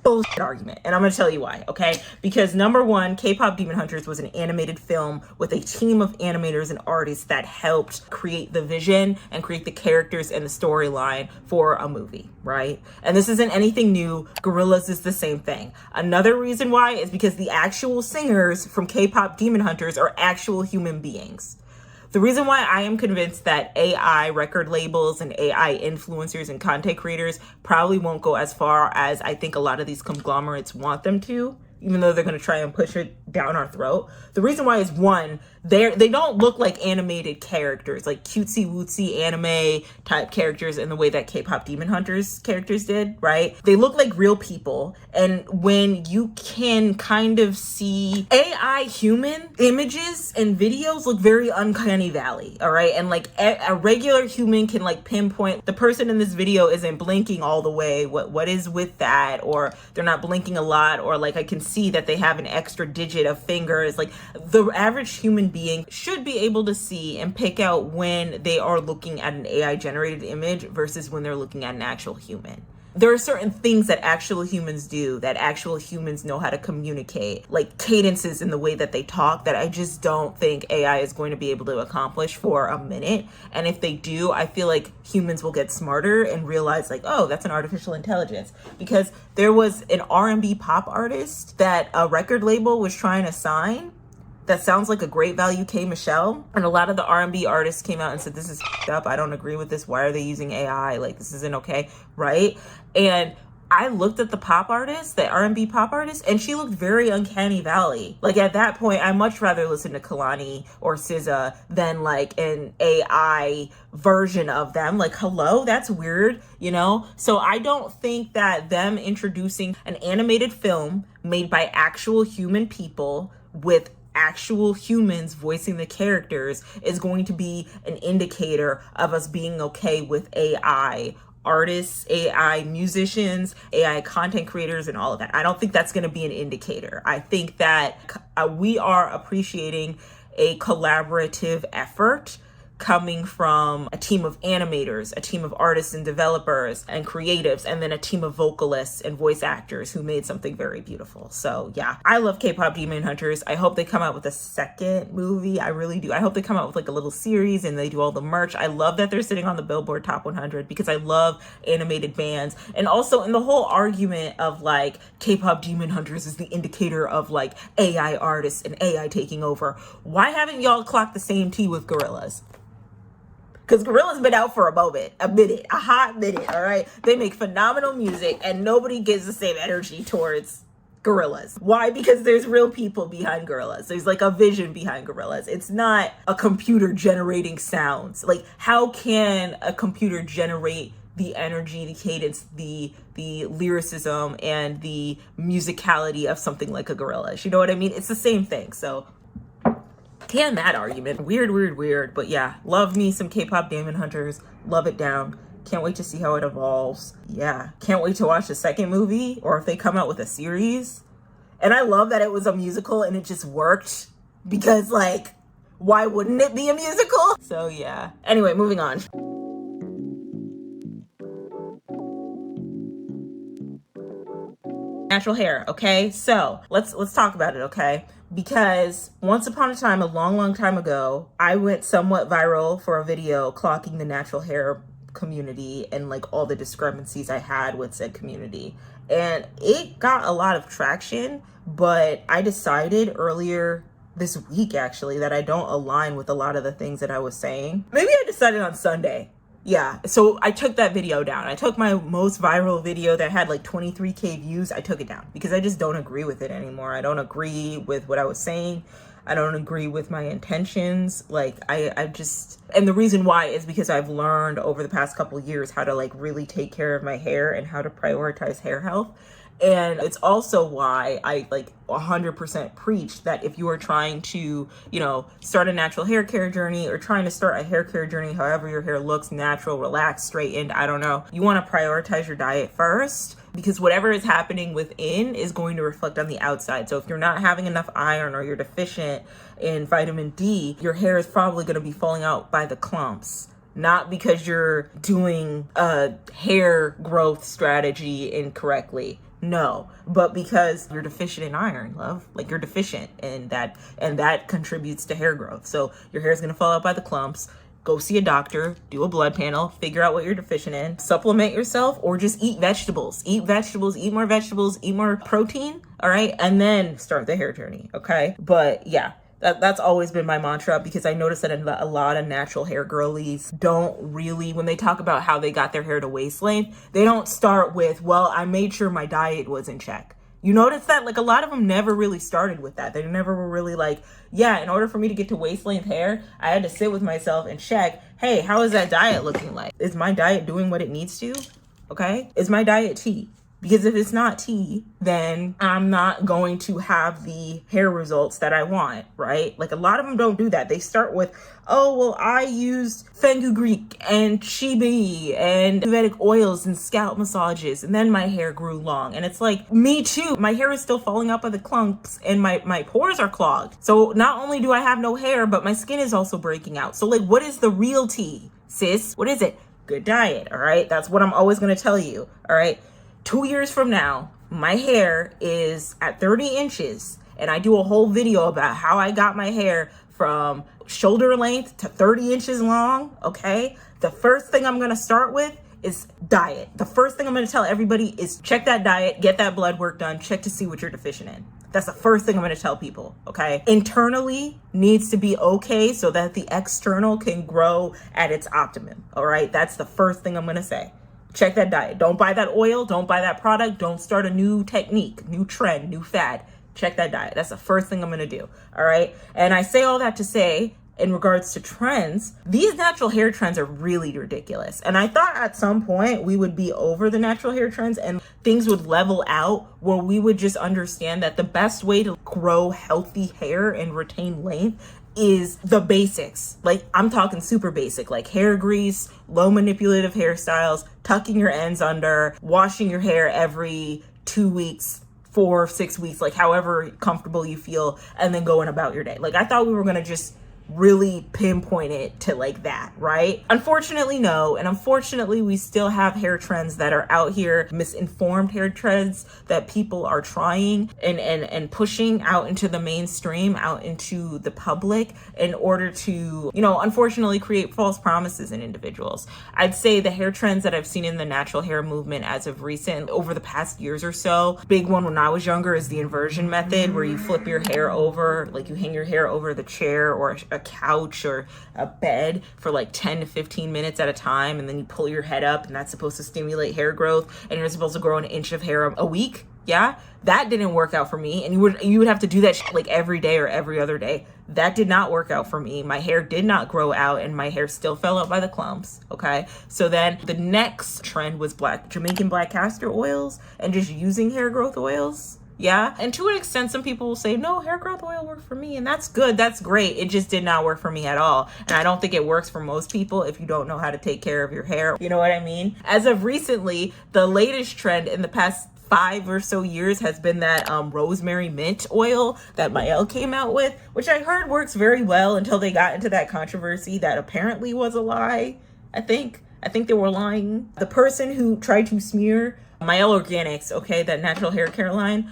A: Bullshit argument, and I'm gonna tell you why, okay? Because #1, K-pop Demon Hunters was an animated film with a team of animators and artists that helped create the vision and create the characters and the storyline for a movie, right? And this isn't anything new. Gorillaz is the same thing. Another reason why is because the actual singers from K-pop Demon Hunters are actual human beings. The reason why I am convinced that AI record labels and AI influencers and content creators probably won't go as far as I think a lot of these conglomerates want them to, even though they're going to try and push it down our throat. The reason why is, one, they don't look like animated characters, like cutesy wootsy anime type characters in the way that K-pop Demon Hunters characters did, right? They look like real people. And when you can kind of see AI human images and videos look very uncanny valley, all right? And like a regular human can like pinpoint the person in this video isn't blinking all the way. What is with that? Or they're not blinking a lot, or like I can see that they have an extra digit of fingers. Like the average human being should be able to see and pick out when they are looking at an AI generated image versus when they're looking at an actual human. There are certain things that actual humans do, that actual humans know how to communicate, like cadences in the way that they talk, that I just don't think AI is going to be able to accomplish for a minute. And if they do, I feel like humans will get smarter and realize like, oh, that's an artificial intelligence. Because there was an R&B pop artist that a record label was trying to sign that sounds like a great value K Michelle, and a lot of the R&B artists came out and said, this is up, I don't agree with this, why are they using AI, like this isn't okay, right? And I looked at the pop artist, the R&B pop artist, and she looked very uncanny valley. Like at that point, I much rather listen to Kalani or SZA than like an AI version of them. Like, hello, that's weird, you know? So I don't think that them introducing an animated film made by actual human people with actual humans voicing the characters is going to be an indicator of us being okay with AI artists, AI musicians, AI content creators, and all of that. I don't think that's going to be an indicator. I think that we are appreciating a collaborative effort coming from a team of animators, a team of artists and developers and creatives, and then a team of vocalists and voice actors who made something very beautiful. So yeah, I love K-pop Demon Hunters. I hope they come out with a second movie. I really do. I hope they come out with like a little series and they do all the merch. I love that they're sitting on the Billboard Top 100 because I love animated bands. And also in the whole argument of like K-pop Demon Hunters is the indicator of like AI artists and AI taking over. Why haven't y'all clocked the same T with Gorillaz? Because Gorillaz been out for a hot minute, all right? They make phenomenal music and nobody gives the same energy towards Gorillaz. Why? Because there's real people behind Gorillaz. There's like a vision behind Gorillaz. It's not a computer generating sounds. Like, how can a computer generate the energy, the cadence, the lyricism, and the musicality of something like a Gorillaz? You know what I mean? It's the same thing. So can that argument. Weird. But yeah, love me some K-pop Demon Hunters. Love it down. Can't wait to see how it evolves. Yeah, can't wait to watch the second movie or if they come out with a series. And I love that it was a musical and it just worked because like, why wouldn't it be a musical? So yeah. Anyway, moving on. Natural hair, okay? So let's talk about it, okay? Because once upon a time, a long time ago, I went somewhat viral for a video clocking the natural hair community and like all the discrepancies I had with said community. And it got a lot of traction, but I decided earlier this week actually that I don't align with a lot of the things that I was saying. Maybe I decided on Sunday. Yeah, so I took that video down. I took my most viral video that had like 23K views. I took it down because I just don't agree with it anymore. I don't agree with what I was saying. I don't agree with my intentions. Like I just, and the reason why is because I've learned over the past couple of years how to like really take care of my hair and how to prioritize hair health. And it's also why I like 100% preach that if you are trying to, you know, start a natural hair care journey or trying to start a hair care journey, however your hair looks, natural, relaxed, straightened, I don't know, you want to prioritize your diet first because whatever is happening within is going to reflect on the outside. So if you're not having enough iron or you're deficient in vitamin D, your hair is probably going to be falling out by the clumps. Not because you're doing a hair growth strategy incorrectly. No, but because you're deficient in iron, love. Like you're deficient in that, and that contributes to hair growth. So your hair is going to fall out by the clumps. Go see a doctor, do a blood panel, figure out what you're deficient in, supplement yourself, or just eat vegetables. Eat vegetables, eat more vegetables, eat more protein, all right? And then start the hair journey, okay? But yeah. That's always been my mantra because I noticed that a lot of natural hair girlies don't really, when they talk about how they got their hair to waist length, they don't start with, well, I made sure my diet was in check. You notice that? Like, a lot of them never really started with that. They never were really like, yeah, in order for me to get to waist length hair, I had to sit with myself and check, hey, how is that diet looking like? Is my diet doing what it needs to? Okay? Is my diet tea? Because if it's not tea, then I'm not going to have the hair results that I want, right? Like, a lot of them don't do that. They start with, oh, well, I used fenugreek and chibi and Vedic oils and scalp massages, and then my hair grew long. And it's like, me too. My hair is still falling out by the clumps and my pores are clogged. So not only do I have no hair, but my skin is also breaking out. So like, what is the real tea, sis? What is it? Good diet, all right? That's what I'm always going to tell you, all right? 2 years from now, my hair is at 30 inches, and I do a whole video about how I got my hair from shoulder length to 30 inches long, okay? The first thing I'm gonna start with is diet. The first thing I'm gonna tell everybody is check that diet, get that blood work done, check to see what you're deficient in. That's the first thing I'm gonna tell people, okay? Internally needs to be okay so that the external can grow at its optimum, all right? That's the first thing I'm gonna say. Check that diet. Don't buy that oil. Don't buy that product. Don't start a new technique, new trend, new fad. Check that diet. That's the first thing I'm going to do. All right. And I say all that to say, in regards to trends, these natural hair trends are really ridiculous. And I thought at some point we would be over the natural hair trends and things would level out where we would just understand that the best way to grow healthy hair and retain length is the basics. Like, I'm talking super basic, like hair grease, low manipulative hairstyles, tucking your ends under, washing your hair every 2 weeks, 4 6 weeks, like however comfortable you feel, and then going about your day. Like, I thought we were gonna just really pinpoint it to like that, right? Unfortunately, no. And unfortunately, we still have hair trends that are out here, misinformed hair trends that people are trying and pushing out into the mainstream, out into the public in order to, you know, unfortunately create false promises in individuals. I'd say the hair trends that I've seen in the natural hair movement as of recent, over the past years or so, big one when I was younger is the inversion method, where you flip your hair over, like you hang your hair over the chair or a couch or a bed for like 10 to 15 minutes at a time, and then you pull your head up, and that's supposed to stimulate hair growth, and you're supposed to grow an inch of hair a week. Yeah, that didn't work out for me. And you would have to do that like every day or every other day. That did not work out for me. My hair did not grow out, and my hair still fell out by the clumps. Okay, so then the next trend was Jamaican black castor oils and just using hair growth oils. Yeah. And to an extent, some people will say, no, hair growth oil worked for me. And that's good. That's great. It just did not work for me at all. And I don't think it works for most people if you don't know how to take care of your hair. You know what I mean? As of recently, the latest trend in the past 5 or so years has been that rosemary mint oil that Mael came out with, which I heard works very well until they got into that controversy that apparently was a lie. I think they were lying. The person who tried to smear Mael Organics, okay, that natural hair care line,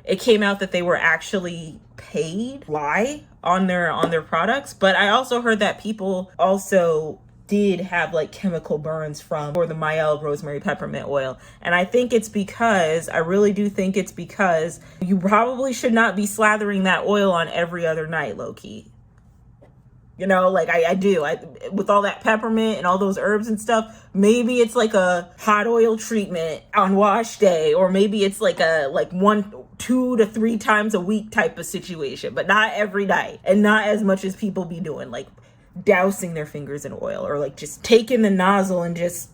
A: it came out that they were actually paid lie on their products. But I also heard that people also did have like chemical burns for the Mael rosemary peppermint oil. And I really do think it's because you probably should not be slathering that oil on every other night, low-key. You know, like I do. With all that peppermint and all those herbs and stuff, maybe it's like a hot oil treatment on wash day, or maybe it's like 2 to 3 times a week type of situation, but not every night, and not as much as people be doing, like dousing their fingers in oil, or like just taking the nozzle and just,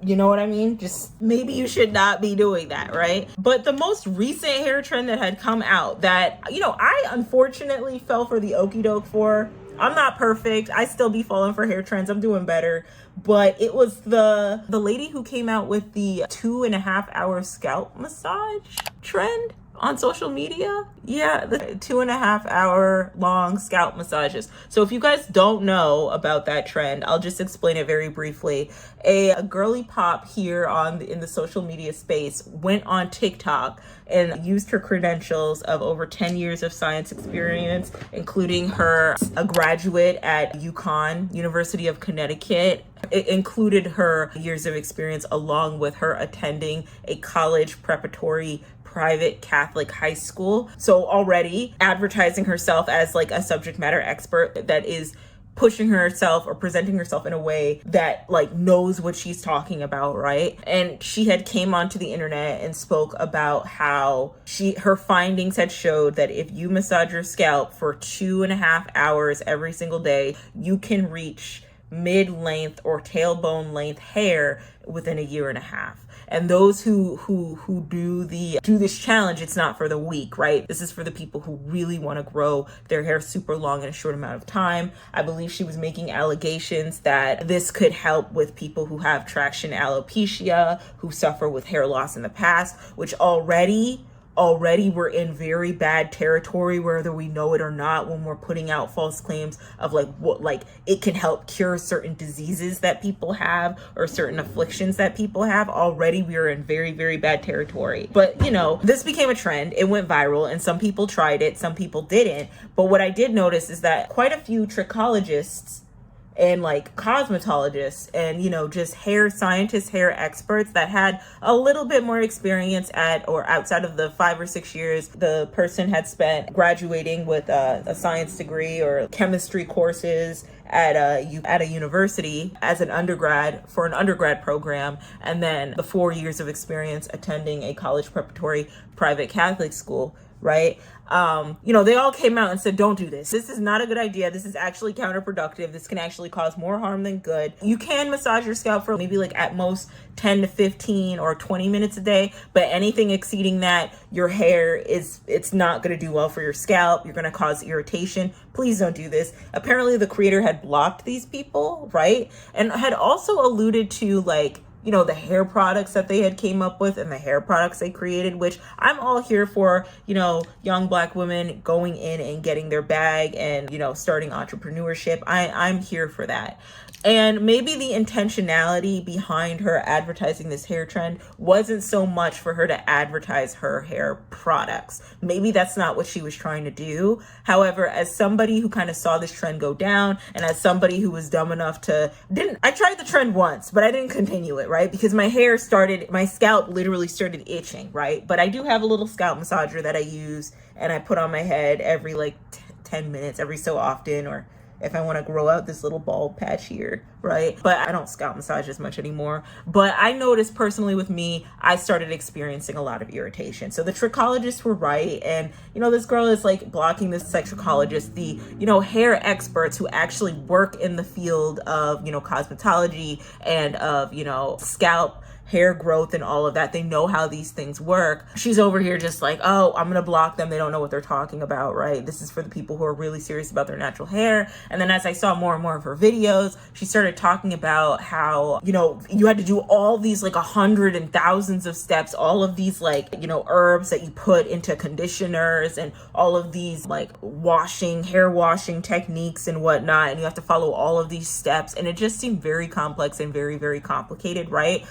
A: you know what I mean? Just maybe you should not be doing that, right? But the most recent hair trend that had come out that, you know, I unfortunately fell for the okie doke for. I'm not perfect. I still be falling for hair trends. I'm doing better. But it was the lady who came out with the 2.5 hour scalp massage trend on social media. Yeah, the 2.5 hour long scalp massages. So if you guys don't know about that trend, I'll just explain it very briefly. A girly pop here in the social media space went on TikTok and used her credentials of over 10 years of science experience, including a graduate at UConn, University of Connecticut. It included her years of experience along with her attending a college preparatory private Catholic high school. So already advertising herself as like a subject matter expert that is pushing herself or presenting herself in a way that like knows what she's talking about, right? And she had came onto the internet and spoke about how her findings had showed that if you massage your scalp for 2.5 hours every single day, you can reach mid-length or tailbone length hair within 1.5 years. And those who do this challenge, it's not for the weak, right? This is for the people who really want to grow their hair super long in a short amount of time. I believe she was making allegations that this could help with people who have traction alopecia, who suffer with hair loss in the past, which already we're in very bad territory, whether we know it or not, when we're putting out false claims of like what, like it can help cure certain diseases that people have or certain afflictions that people have. Already we are in very, very bad territory. But you know, this became a trend. It went viral and some people tried it, some people didn't. But what I did notice is that quite a few trichologists and like cosmetologists and, you know, just hair scientists, hair experts that had a little bit more experience at or outside of the 5 or 6 years the person had spent graduating with a science degree or chemistry courses at a university as an undergrad for an undergrad program, and then the 4 years of experience attending a college preparatory private Catholic school, right? You know, they all came out and said, don't do this. This is not a good idea. This is actually counterproductive. This can actually cause more harm than good. You can massage your scalp for maybe like at most 10 to 15 or 20 minutes a day, but anything exceeding that, your hair it's not going to do well for your scalp. You're going to cause irritation. Please don't do this. Apparently the creator had blocked these people, right? And had also alluded to like, you know, the hair products that they had came up with and the hair products they created, which I'm all here for, you know, young Black women going in and getting their bag and, you know, starting entrepreneurship. I'm here for that. And maybe the intentionality behind her advertising this hair trend wasn't so much for her to advertise her hair products. Maybe that's not what she was trying to do. However, as somebody who kind of saw this trend go down, and as somebody who was dumb enough I tried the trend once, but I didn't continue it, right? Because my scalp literally started itching, right? But I do have a little scalp massager that I use and I put on my head every like 10 minutes, every so often, or if I want to grow out this little bald patch here, right? But I don't scalp massage as much anymore. But I noticed personally with me, I started experiencing a lot of irritation. So the trichologists were right. And, you know, this girl is like blocking this trichologist, the, you know, hair experts who actually work in the field of, you know, cosmetology and of, you know, scalp hair growth and all of that. They know how these things work. She's over here just like, oh, I'm gonna block them. They don't know what they're talking about, right? This is for the people who are really serious about their natural hair. And then as I saw more and more of her videos, she started talking about how, you know, you had to do all these like 100 and thousands of steps, all of these like, you know, herbs that you put into conditioners and all of these like hair washing techniques and whatnot. And you have to follow all of these steps. And it just seemed very complex and very, very complicated, right?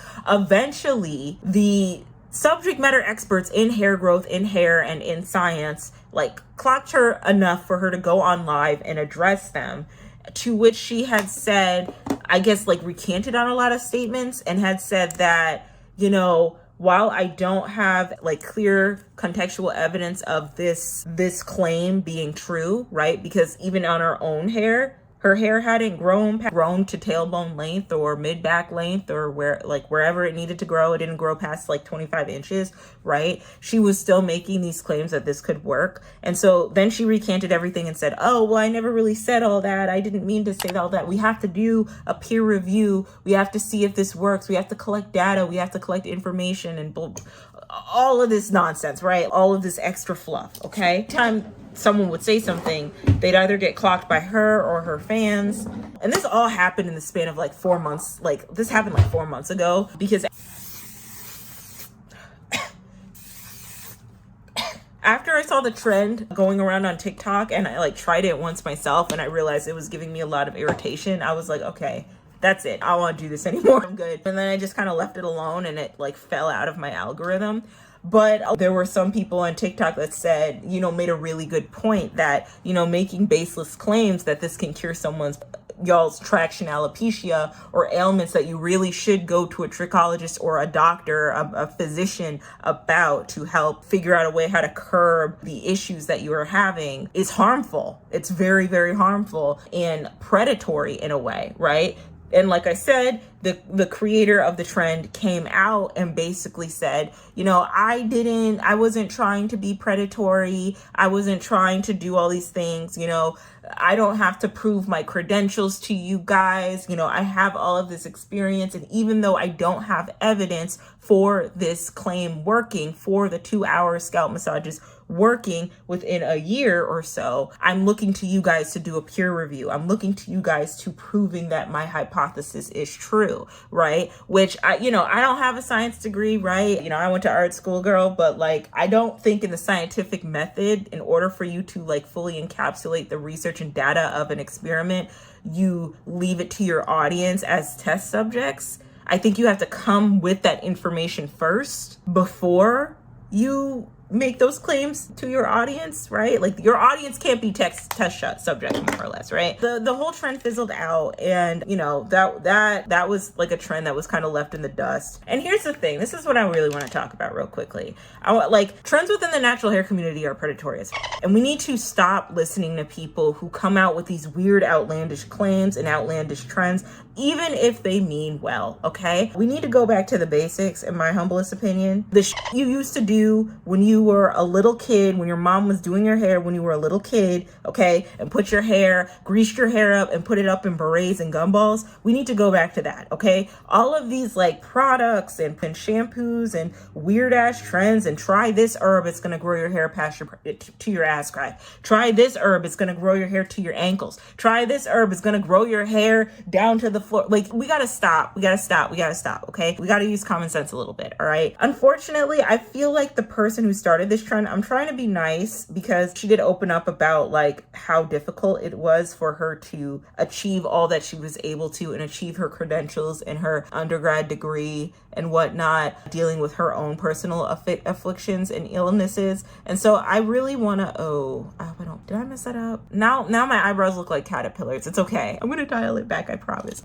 A: Eventually, the subject matter experts in hair growth, in hair, and in science, like clocked her enough for her to go on live and address them, to which she had said, I guess, like recanted on a lot of statements and had said that, you know, while I don't have like clear contextual evidence of this claim being true, right? Because even on her own hair, her hair hadn't grown to tailbone length or mid-back length or wherever it needed to grow. It didn't grow past like 25 inches, right? She was still making these claims that this could work. And so then she recanted everything and said, oh, well, I never really said all that. I didn't mean to say all that. We have to do a peer review. We have to see if this works. We have to collect data. We have to collect information and all of this nonsense, right? All of this extra fluff, okay? Time someone would say something, they'd either get clocked by her or her fans. And this all happened in the span of like 4 months. Like this happened like 4 months ago, because after I saw the trend going around on TikTok and I like tried it once myself and I realized it was giving me a lot of irritation, I was like, okay, that's it. I don't want to do this anymore. I'm good. And then I just kind of left it alone and it like fell out of my algorithm. But there were some people on TikTok that said, made a really good point that, making baseless claims that this can cure y'all's traction alopecia or ailments that you really should go to a trichologist or a doctor, a physician about to help figure out a way how to curb the issues that you are having is harmful. It's very, very harmful and predatory in a way, right? And like I said, the creator of the trend came out and basically said, I wasn't trying to be predatory. I wasn't trying to do all these things. I don't have to prove my credentials to you guys. I have all of this experience. And even though I don't have evidence for this claim working, for the 2-hour scalp massages working within a year or so, I'm looking to you guys to do a peer review. I'm looking to you guys to proving that my hypothesis is true, right? Which I don't have a science degree, right? I went to art school, girl, but I don't think in the scientific method, in order for you to fully encapsulate the research and data of an experiment, you leave it to your audience as test subjects. I think you have to come with that information first before you make those claims to your audience, right? Your audience can't be test subject, more or less, right? The whole trend fizzled out, and that was a trend that was kind of left in the dust. And here's the thing, this is what I really want to talk about real quickly. Trends within the natural hair community are predatory as and we need to stop listening to people who come out with these weird outlandish claims and outlandish trends, even if they mean well, okay? We need to go back to the basics, in my humblest opinion. The you used to do when you were a little kid, when your mom was doing your hair when you were a little kid, okay, and greased your hair up and put it up in berets and gumballs, we need to go back to that, okay? All of these products and shampoos and weird ass trends, and try this herb, it's gonna grow your hair past to your ass crack. Try this herb, it's gonna grow your hair to your ankles. Try this herb, it's gonna grow your hair down to the floor. We gotta stop, okay? We gotta use common sense a little bit, all right? Unfortunately, I feel like the person who started this trend, I'm trying to be nice because she did open up about how difficult it was for her to achieve all that she was able to and achieve her credentials and her undergrad degree and whatnot, dealing with her own personal afflictions and illnesses. And so I really want to, did I mess that up? Now my eyebrows look like caterpillars. It's okay. I'm going to dial it back. I promise.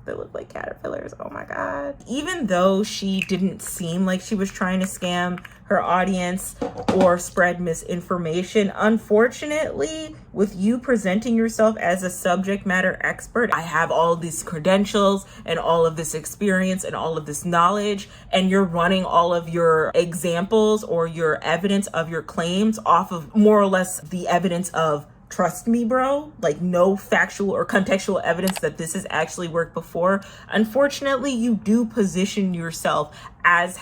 A: They look like caterpillars. Oh my God. Even though she didn't seem like she was trying to scam her audience or spread misinformation, unfortunately, with you presenting yourself as a subject matter expert, I have all of these credentials and all of this experience and all of this knowledge, and you're running all of your examples or your evidence of your claims off of more or less the evidence of trust me, bro, no factual or contextual evidence that this has actually worked before. Unfortunately, you do position yourself as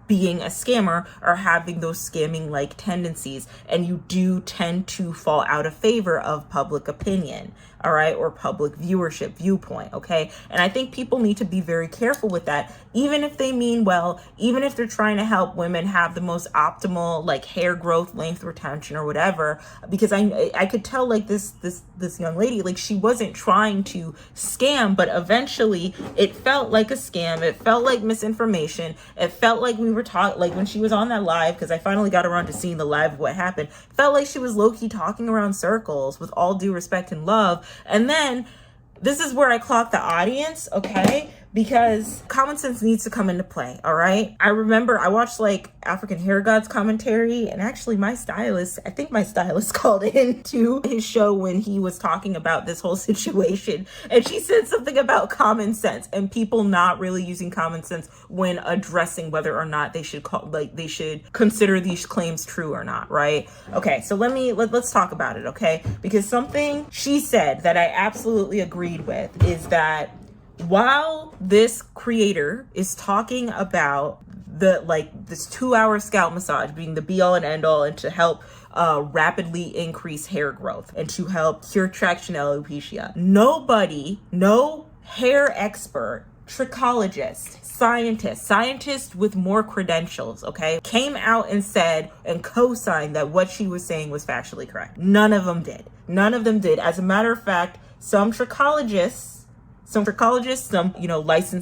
A: being a scammer or having those scamming tendencies, and you do tend to fall out of favor of public opinion, all right, or public viewpoint, okay? And I think people need to be very careful with that, even if they mean well, even if they're trying to help women have the most optimal hair growth, length retention, or whatever, because I could tell this young lady, she wasn't trying to scam, but eventually it felt like a scam. It felt like misinformation. It felt like we were talking, when she was on that live, because I finally got around to seeing the live of what happened, felt like she was low-key talking around circles, with all due respect and love. And then this is where I clock the audience, okay? Because common sense needs to come into play, all right? I remember I watched African Hair Gods commentary, and actually I think my stylist called into his show when he was talking about this whole situation, and she said something about common sense and people not really using common sense when addressing whether or not they should they should consider these claims true or not, right? Okay, so let's talk about it, okay? Because something she said that I absolutely agreed with is that while this creator is talking about this 2-hour scalp massage being the be all and end all, and to help rapidly increase hair growth and to help cure traction alopecia, no hair expert, trichologist, scientist with more credentials, okay, came out and said and co-signed that what she was saying was factually correct. None of them did. As a matter of fact, some licensed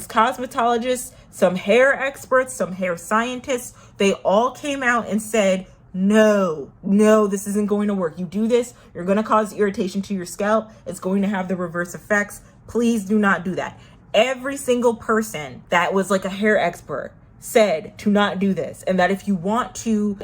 A: cosmetologists, some hair experts, some hair scientists, they all came out and said, no, this isn't going to work. You do this, you're going to cause irritation to your scalp. It's going to have the reverse effects. Please do not do that. Every single person that was like a hair expert said to not do this, and that if you want to,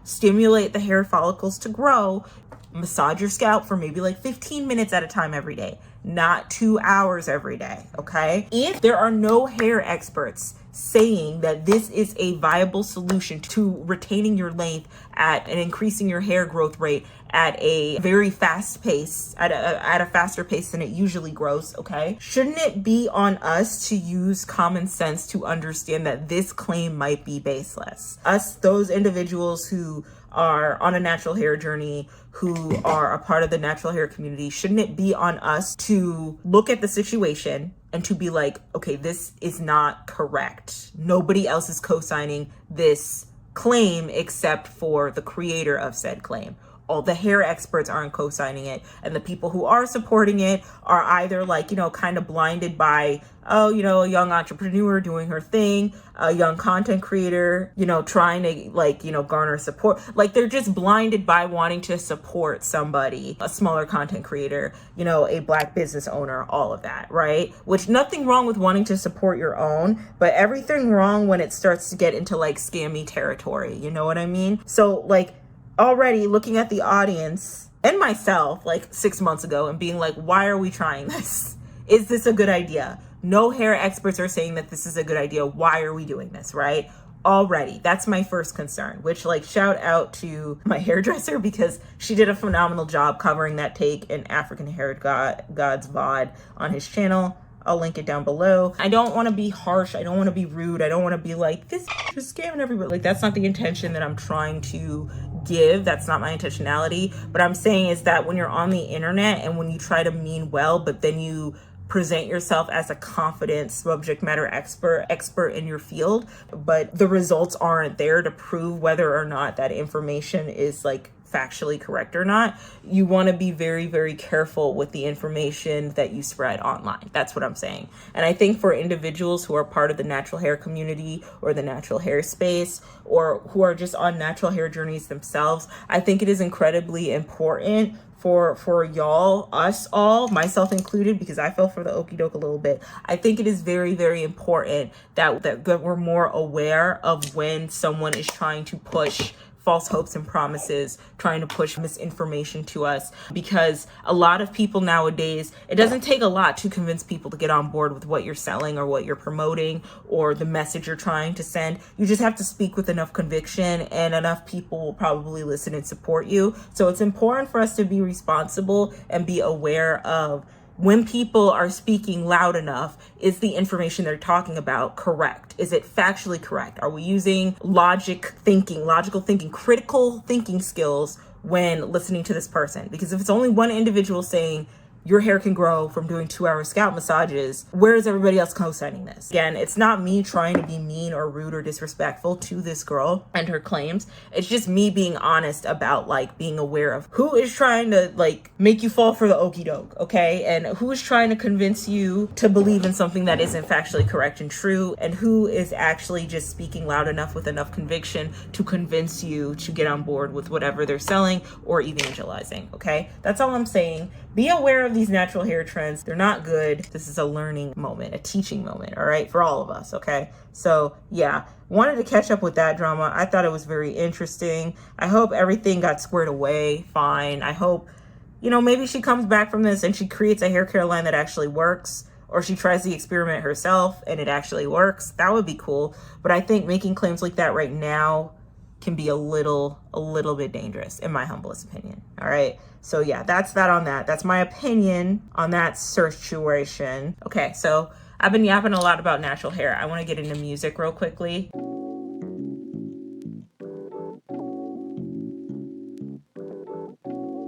A: stimulate the hair follicles to grow, massage your scalp for maybe like 15 minutes at a time every day, not 2 hours every day, okay? If there are no hair experts saying that this is a viable solution to retaining your length and increasing your hair growth rate at a very fast pace, at a faster pace than it usually grows, okay? Shouldn't it be on us to use common sense to understand that this claim might be baseless? Us, those individuals who are on a natural hair journey, who are a part of the natural hair community, shouldn't it be on us to look at the situation and to be like, okay, this is not correct. Nobody else is co-signing this claim except for the creator of said claim. All the hair experts aren't co-signing it, and the people who are supporting it are either like, kind of blinded by, a young entrepreneur doing her thing, a young content creator, trying to garner support. Like, they're just blinded by wanting to support somebody, a smaller content creator, a Black business owner, all of that, right? Which, nothing wrong with wanting to support your own, but everything wrong when it starts to get into like scammy territory. You know what I mean? So like, already looking at the audience and myself like 6 months ago and being like, why are we trying this? Is this a good idea? No hair experts are saying that this is a good idea. Why are we doing this, right? Already, that's my first concern, which like shout out to my hairdresser because she did a phenomenal job covering that take in African Hair God's VOD on his channel. I'll link it down below. I don't want to be harsh. I don't want to be rude. I don't want to be like, this is scamming everybody. Like, that's not the intention that I'm trying to give. That's not my intentionality. But I'm saying is that when you're on the internet and when you try to mean well, but then you present yourself as a confident subject matter expert in your field, but the results aren't there to prove whether or not that information is like factually correct or not, you want to be very, very careful with the information that you spread online. That's what I'm saying. And I think for individuals who are part of the natural hair community or the natural hair space, or who are just on natural hair journeys themselves, I think it is incredibly important for y'all, us all, myself included, because I fell for the okie doke a little bit. I think it is very, very important that we're more aware of when someone is trying to push false hopes and promises, trying to push misinformation to us, because a lot of people nowadays, it doesn't take a lot to convince people to get on board with what you're selling or what you're promoting or the message you're trying to send. You just have to speak with enough conviction, and enough people will probably listen and support you. So it's important for us to be responsible and be aware of when people are speaking loud enough. Is the information they're talking about correct? Is it factually correct? Are we using logical thinking, critical thinking skills when listening to this person? Because if it's only one individual saying your hair can grow from doing 2-hour scalp massages, where is everybody else co-signing this? Again, it's not me trying to be mean or rude or disrespectful to this girl and her claims. It's just me being honest about like being aware of who is trying to like make you fall for the okie doke, okay? And who is trying to convince you to believe in something that isn't factually correct and true, and who is actually just speaking loud enough with enough conviction to convince you to get on board with whatever they're selling or evangelizing, okay? That's all I'm saying. Be aware of these natural hair trends. They're not good. This is a learning moment, a teaching moment, all right, for all of us, okay? So yeah, wanted to catch up with that drama. I thought it was very interesting. I hope everything got squared away fine. I hope, maybe she comes back from this and she creates a hair care line that actually works, or she tries the experiment herself and it actually works. That would be cool. But I think making claims like that right now can be a little bit dangerous, in my humblest opinion. All right. So yeah, that's that on that. That's my opinion on that situation. Okay, so I've been yapping a lot about natural hair. I want to get into music real quickly.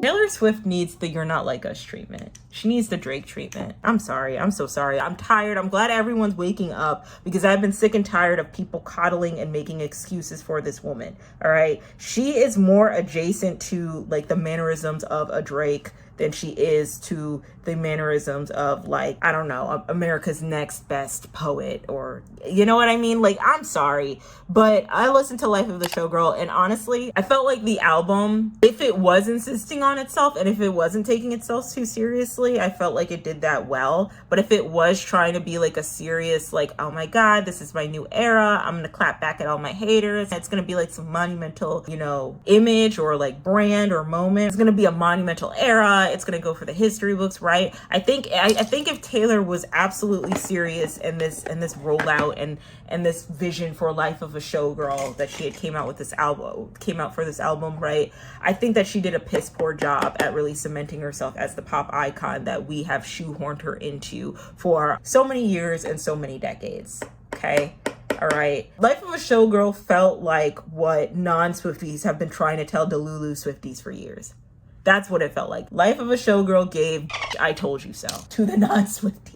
A: Taylor Swift needs the You're Not Like Us treatment. She needs the Drake treatment. I'm sorry. I'm so sorry. I'm tired. I'm glad everyone's waking up because I've been sick and tired of people coddling and making excuses for this woman. All right. She is more adjacent to like the mannerisms of a Drake than she is to the mannerisms of, like, I don't know, America's Next Best Poet, or, you know what I mean? Like, I'm sorry, but I listened to Life of the Showgirl, and honestly, I felt like the album, if it was insisting on itself and if it wasn't taking itself too seriously, I felt like it did that well. But if it was trying to be like a serious, like, oh my God, this is my new era, I'm gonna clap back at all my haters, it's gonna be like some monumental, you know, image or like brand or moment, it's gonna be a monumental era, it's gonna go for the history books, right? I think if Taylor was absolutely serious in this rollout and this vision for Life of a Showgirl that she had came out for this album, right? I think that she did a piss poor job at really cementing herself as the pop icon that we have shoehorned her into for so many years and so many decades. Okay. All right. Life of a Showgirl felt like what non-Swifties have been trying to tell Delulu Swifties for years. That's what it felt like. Life of a Showgirl gave I told you so to the non-Swifties.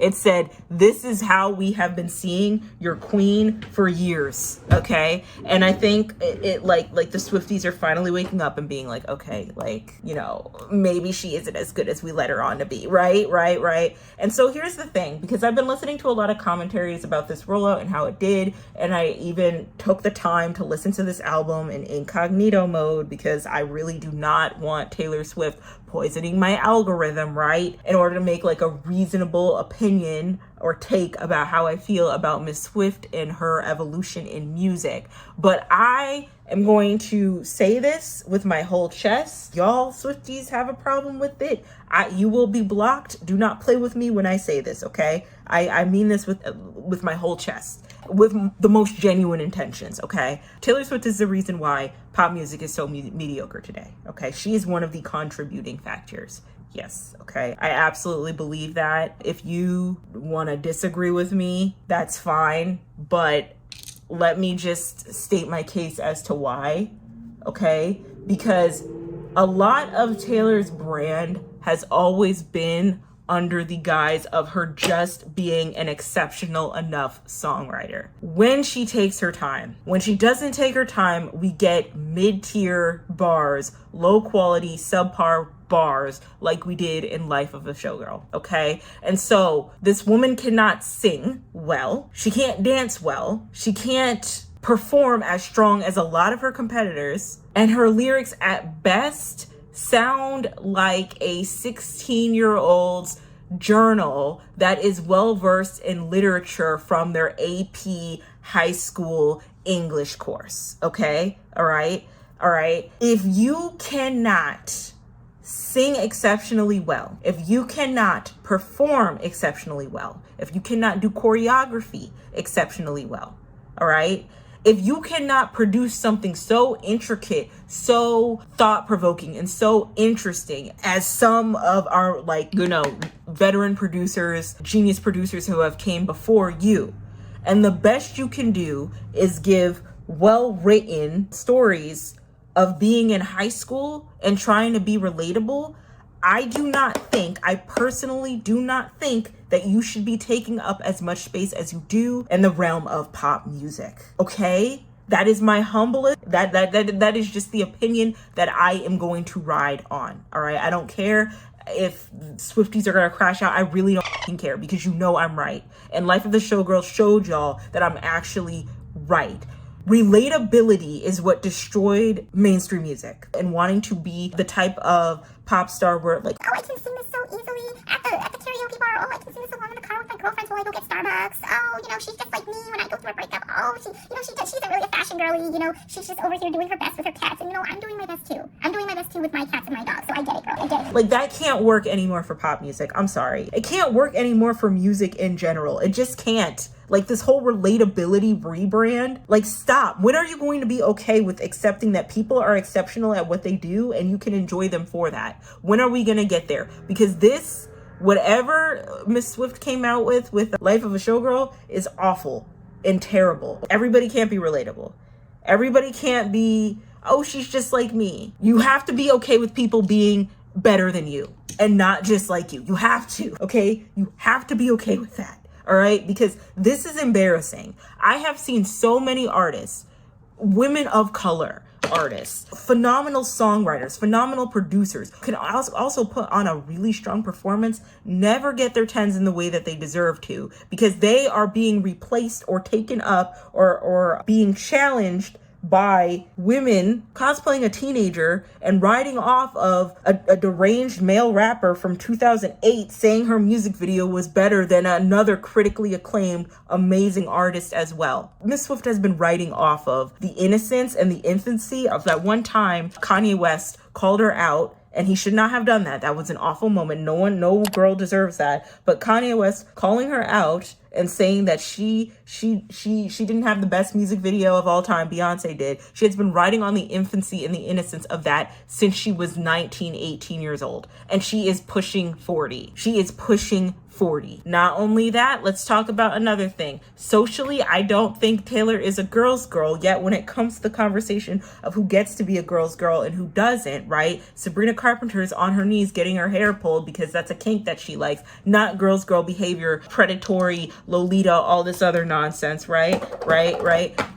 A: It said, this is how we have been seeing your queen for years, okay? And I think it like the Swifties are finally waking up and being like, okay, like, you know, maybe she isn't as good as we let her on to be, right? And so here's the thing, because I've been listening to a lot of commentaries about this rollout and how it did, and I even took the time to listen to this album in incognito mode because I really do not want Taylor Swift poisoning my algorithm, right? In order to make like a reasonable opinion or take about how I feel about Miss Swift and her evolution in music. But I am going to say this with my whole chest. Y'all Swifties have a problem with it. You will be blocked. Do not play with me when I say this, okay? I mean this with my whole chest, with the most genuine intentions, okay? Taylor Swift is the reason why pop music is so mediocre today, okay? She is one of the contributing factors. Yes, okay? I absolutely believe that. If you want to disagree with me, that's fine, but let me just state my case as to why, okay? Because a lot of Taylor's brand has always been under the guise of her just being an exceptional enough songwriter. When she takes her time, when she doesn't take her time, we get mid-tier bars, low quality, subpar bars like we did in Life of a Showgirl, okay? And so this woman cannot sing well, she can't dance well, she can't perform as strong as a lot of her competitors, and her lyrics at best sound like a 16-year-old's journal that is well versed in literature from their AP high school English course, okay? All right. If you cannot sing exceptionally well, if you cannot perform exceptionally well, if you cannot do choreography exceptionally well, all right? If you cannot produce something so intricate, so thought-provoking, and so interesting as some of our, like, you know, veteran producers, genius producers who have came before you, and the best you can do is give well-written stories of being in high school and trying to be relatable, I personally do not think that you should be taking up as much space as you do in the realm of pop music, okay? That is my humblest, that is just the opinion that I am going to ride on, all right? I don't care if Swifties are gonna crash out. I really don't fucking care, because you know I'm right. And Life of the Showgirl showed y'all that I'm actually right. Relatability is what destroyed mainstream music, and wanting to be the type of pop star where, like,
B: oh, I can sing this so easily at the karaoke bar. Oh, I can sing this along in the car with my girlfriends while I go get Starbucks. Oh, you know, she's just like me when I go through a breakup. Oh, she's not really a fashion girly. You know, she's just over here doing her best with her cats. And, you know, I'm doing my best too. I'm doing my best too with my cats and my dogs. So I get it, girl. I get it.
A: Like, that can't work anymore for pop music. I'm sorry. It can't work anymore for music in general. It just can't. Like, this whole relatability rebrand, like, stop. When are you going to be okay with accepting that people are exceptional at what they do and you can enjoy them for that? When are we going to get there? Because this, whatever Miss Swift came out with Life of a Showgirl, is awful and terrible. Everybody can't be relatable. Everybody can't be, oh, she's just like me. You have to be okay with people being better than you and not just like you. You have to, okay? You have to be okay with that, all right? Because this is embarrassing. I have seen so many artists, women of color artists, phenomenal songwriters, phenomenal producers, can also put on a really strong performance, never get their 10s in the way that they deserve to, because they are being replaced or taken up or being challenged by women cosplaying a teenager and riding off of a deranged male rapper from 2008 saying her music video was better than another critically acclaimed amazing artist as well. Miss Swift has been riding off of the innocence and the infancy of that one time Kanye West called her out, and he should not have done that. That was an awful moment. No girl deserves that. But Kanye West calling her out and saying that she didn't have the best music video of all time. Beyonce did. She has been riding on the infancy and the innocence of that since she was 19, 18 years old. And she is pushing 40. She is pushing 40. Not only that, let's talk about another thing. Socially, I don't think Taylor is a girl's girl, yet when it comes to the conversation of who gets to be a girl's girl and who doesn't, right? Sabrina Carpenter is on her knees getting her hair pulled because that's a kink that she likes, not girl's girl behavior, predatory, Lolita, all this other nonsense, right?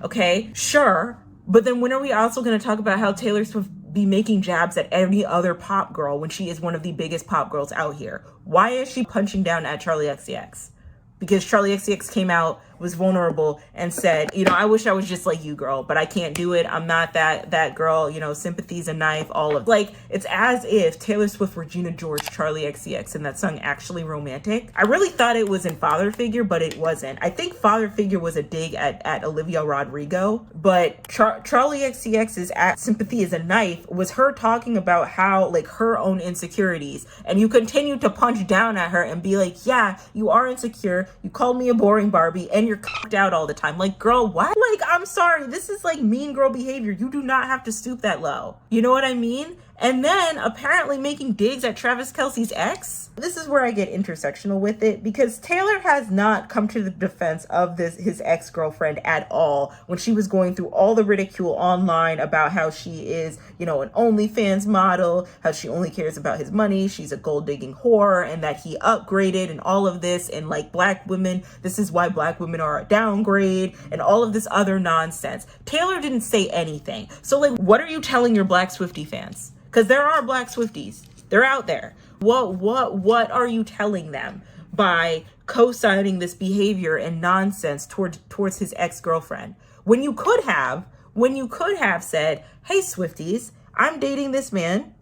A: Okay, sure. But then when are we also going to talk about how Taylor Swift be making jabs at any other pop girl when she is one of the biggest pop girls out here? Why is she punching down at Charlie XCX? Because Charlie XCX came out, was vulnerable, and said, I wish I was just like you, girl, but I can't do it. I'm not that girl, sympathy's a knife, all of like, it's as if Taylor Swift, Regina George, Charlie XCX, and that song Actually Romantic. I really thought it was in Father Figure, but it wasn't. I think Father Figure was a dig at Olivia Rodrigo, but Charlie XCX's Sympathy is a Knife was her talking about how, like, her own insecurities, and you continue to punch down at her and be like, yeah, you are insecure, you called me a boring Barbie, and you're cocked out all the time. Like, girl, what? Like, I'm sorry, this is like mean girl behavior. You do not have to stoop that low. You know what I mean? And then apparently making digs at Travis Kelce's ex. This is where I get intersectional with it, because Taylor has not come to the defense of his ex-girlfriend at all when she was going through all the ridicule online about how she is, an OnlyFans model, how she only cares about his money, she's a gold-digging whore, and that he upgraded and all of this, and like black women, this is why black women are a downgrade, and all of this other nonsense. Taylor didn't say anything. So like, what are you telling your Black Swiftie fans? Because there are Black Swifties. They're out there. What are you telling them by co-signing this behavior and nonsense towards his ex-girlfriend? When you could have said, hey, Swifties, I'm dating this man.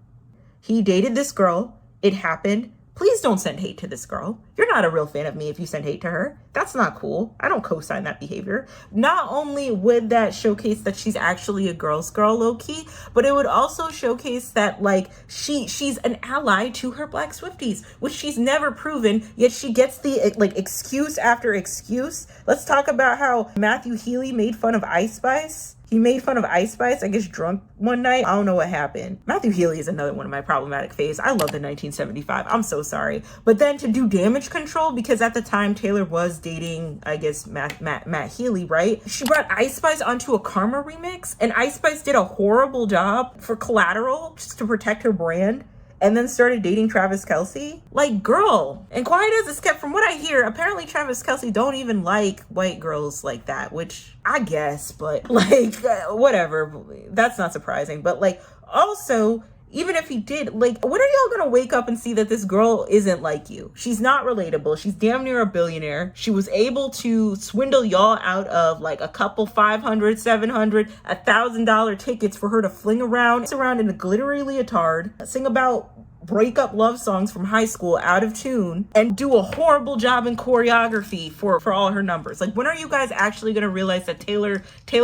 A: He dated this girl. It happened. Please don't send hate to this girl. You're not a real fan of me if you send hate to her. That's not cool. I don't co-sign that behavior. Not only would that showcase that she's actually a girl's girl, low-key, but it would also showcase that, like, she's an ally to her Black Swifties, which she's never proven, yet she gets the, like, excuse after excuse. Let's talk about how Matthew Healy made fun of Ice Spice. He made fun of Ice Spice, I guess, drunk one night. I don't know what happened. Matthew Healy is another one of my problematic faves. I love the 1975. I'm so sorry. But then to do damage control, because at the time Taylor was dating, I guess, Matt Healy, right? She brought Ice Spice onto a Karma remix, and Ice Spice did a horrible job for Collateral just to protect her brand, and then started dating Travis Kelce. Like, girl. And quiet as it's kept, from what I hear, apparently Travis Kelce don't even like white girls like that, which I guess, but like, whatever. That's not surprising. But like, also, even if he did, like, when are y'all gonna wake up and see that this girl isn't like you? She's not relatable. She's damn near a billionaire. She was able to swindle y'all out of like a couple $500, $700, $1,000 tickets for her to fling around in a glittery leotard, sing about breakup love songs from high school out of tune, and do a horrible job in choreography for all her numbers. Like, when are you guys actually gonna realize that Taylor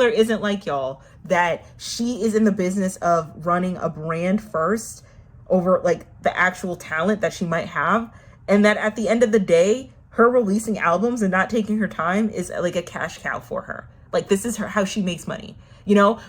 A: isn't like y'all? That she is in the business of running a brand first over like the actual talent that she might have, and that at the end of the day, her releasing albums and not taking her time is like a cash cow for her. Like, this is how she makes money,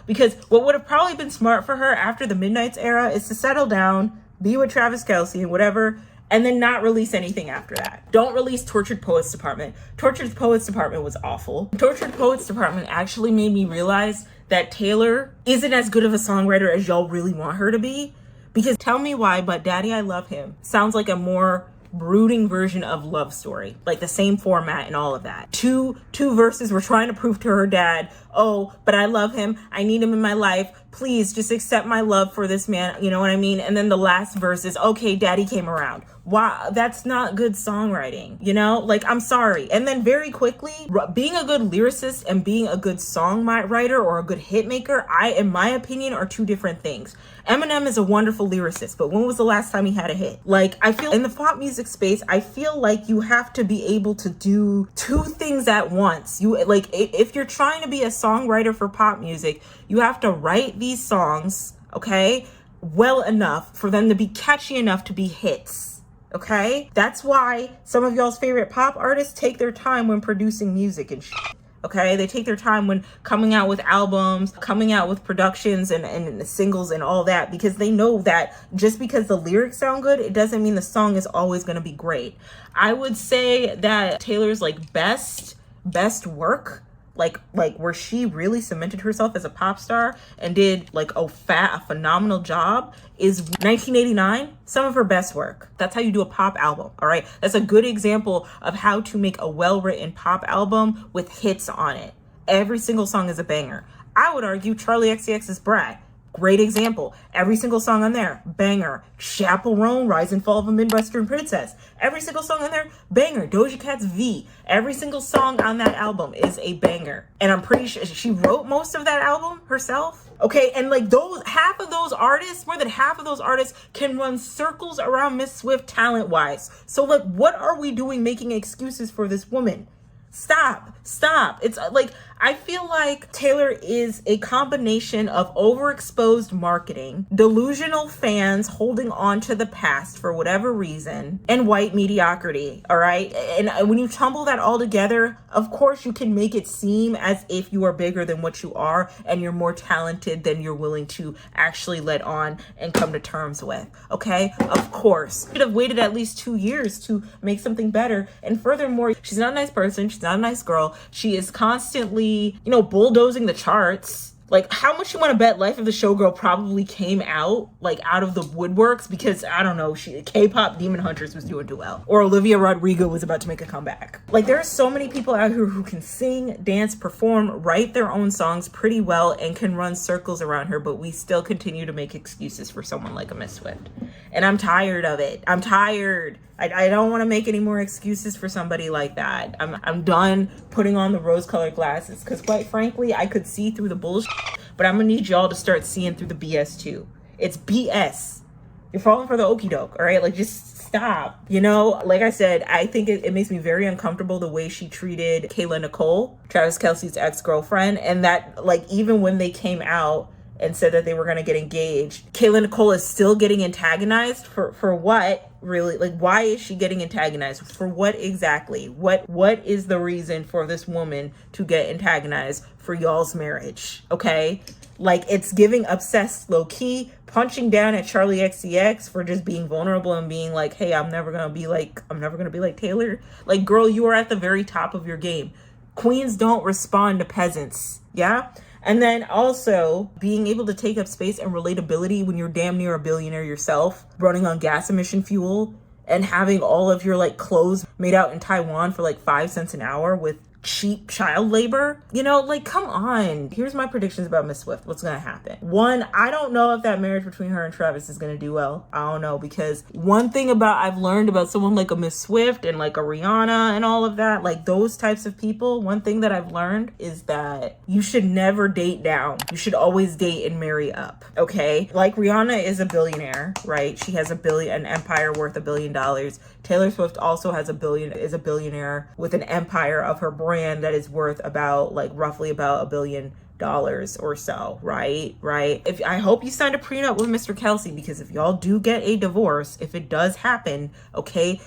A: because what would have probably been smart for her after the Midnight's era is to settle down, be with Travis Kelce and whatever, and then not release anything after that. Don't release Tortured Poets Department. Tortured Poets Department was awful. Tortured Poets Department actually made me realize that Taylor isn't as good of a songwriter as y'all really want her to be, Because tell me why, but Daddy, I Love Him sounds like a more brooding version of Love Story, like the same format and all of that. Two verses were trying to prove to her dad, oh, but I love him, I need him in my life, please just accept my love for this man, you know what I mean? And then the last verse is, okay, daddy came around. Wow, that's not good songwriting, you know? Like, I'm sorry. And then very quickly, being a good lyricist and being a good songwriter or a good hit maker, in my opinion, are two different things. Eminem is a wonderful lyricist, but when was the last time he had a hit? Like, I feel in the pop music space, I feel like you have to be able to do two things at once. You like, if you're trying to be a songwriter for pop music, you have to write these songs, okay, well enough for them to be catchy enough to be hits. Okay, that's why some of y'all's favorite pop artists take their time when producing music and shit. Okay, they take their time when coming out with albums, coming out with productions and the singles and all that, because they know that just because the lyrics sound good, it doesn't mean the song is always going to be great. I would say that Taylor's like best work, like where she really cemented herself as a pop star and did like a phenomenal job, is 1989. Some of her best work. That's how you do a pop album. All right, that's a good example of how to make a well-written pop album with hits on it. Every single song is a banger. I would argue Charlie XCX's Brat, great example. Every single song on there, banger. Chaperone, Rise and Fall of a Midwestern Princess. Every single song on there, banger. Doja Cat's V. Every single song on that album is a banger. And I'm pretty sure she wrote most of that album herself. Okay, and like more than half of those artists can run circles around Miss Swift talent-wise. So like, what are we doing making excuses for this woman? Stop. It's like, I feel like Taylor is a combination of overexposed marketing, delusional fans holding on to the past for whatever reason, and white mediocrity, all right? And when you tumble that all together, of course you can make it seem as if you are bigger than what you are and you're more talented than you're willing to actually let on and come to terms with, okay? Of course. Should have waited at least 2 years to make something better. And furthermore, she's not a nice person. She's not a nice girl. She is constantly, bulldozing the charts. Like, how much you want to bet Life of the Showgirl probably came out, like, out of the woodworks because, I don't know, K-pop Demon Hunters was doing too well. Or Olivia Rodrigo was about to make a comeback. Like, there are so many people out here who can sing, dance, perform, write their own songs pretty well and can run circles around her, but we still continue to make excuses for someone like a Miss Swift. And I'm tired of it. I'm tired. I don't want to make any more excuses for somebody like that. I'm done putting on the rose-colored glasses because, quite frankly, I could see through the bullshit, but I'm gonna need y'all to start seeing through the BS too. It's BS. You're falling for the okie doke, all right? Like, just stop. Like I said, I think it makes me very uncomfortable the way she treated Kayla Nicole, Travis Kelce's ex-girlfriend, and that, like, even when they came out and said that they were going to get engaged, Kayla Nicole is still getting antagonized for what? Really? Like, why is she getting antagonized? For what exactly? What is the reason for this woman to get antagonized for y'all's marriage? Okay? Like, it's giving obsessed, low-key, punching down at Charlie XCX for just being vulnerable and being like, hey, I'm never gonna be like Taylor. Like, girl, you are at the very top of your game. Queens don't respond to peasants. Yeah? And then also being able to take up space and relatability when you're damn near a billionaire yourself, running on gas emission fuel and having all of your like clothes made out in Taiwan for like 5 cents an hour with cheap child labor. Like, come on. Here's my predictions about Miss Swift. What's gonna happen? One, I don't know if that marriage between her and Travis is gonna do well. I don't know, because one thing I've learned about someone like a Miss Swift and like a Rihanna and all of that, like those types of people, one thing that I've learned is that you should never date down. You should always date and marry up, okay? Like, Rihanna is a billionaire, right? She has an empire worth $1 billion. Taylor Swift also is a billionaire with an empire of her brand that is worth roughly about $1 billion or so, right? I hope you signed a prenup with Mr. Kelce, because if y'all do get a divorce, if it does happen, okay,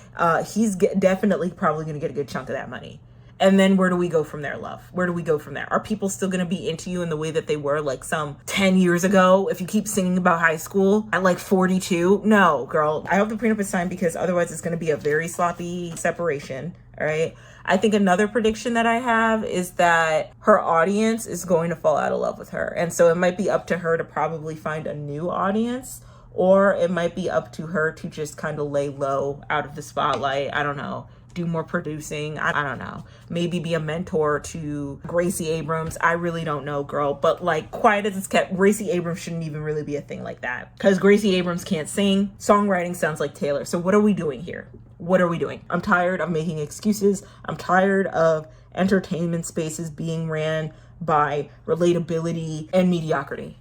A: he's definitely probably gonna get a good chunk of that money. And then where do we go from there, love? Where do we go from there? Are people still going to be into you in the way that they were like some 10 years ago if you keep singing about high school at like 42? No, girl. I hope the prenup is signed, because otherwise it's going to be a very sloppy separation, all right? I think another prediction that I have is that her audience is going to fall out of love with her. And so it might be up to her to probably find a new audience, or it might be up to her to just kind of lay low out of the spotlight. I don't know. Do more producing. I don't know. Maybe be a mentor to Gracie Abrams. I really don't know, girl. But like, quiet as it's kept, Gracie Abrams shouldn't even really be a thing like that, because Gracie Abrams can't sing. Songwriting sounds like Taylor. So what are we doing here? What are we doing? I'm tired of making excuses. I'm tired of entertainment spaces being ran by relatability and mediocrity.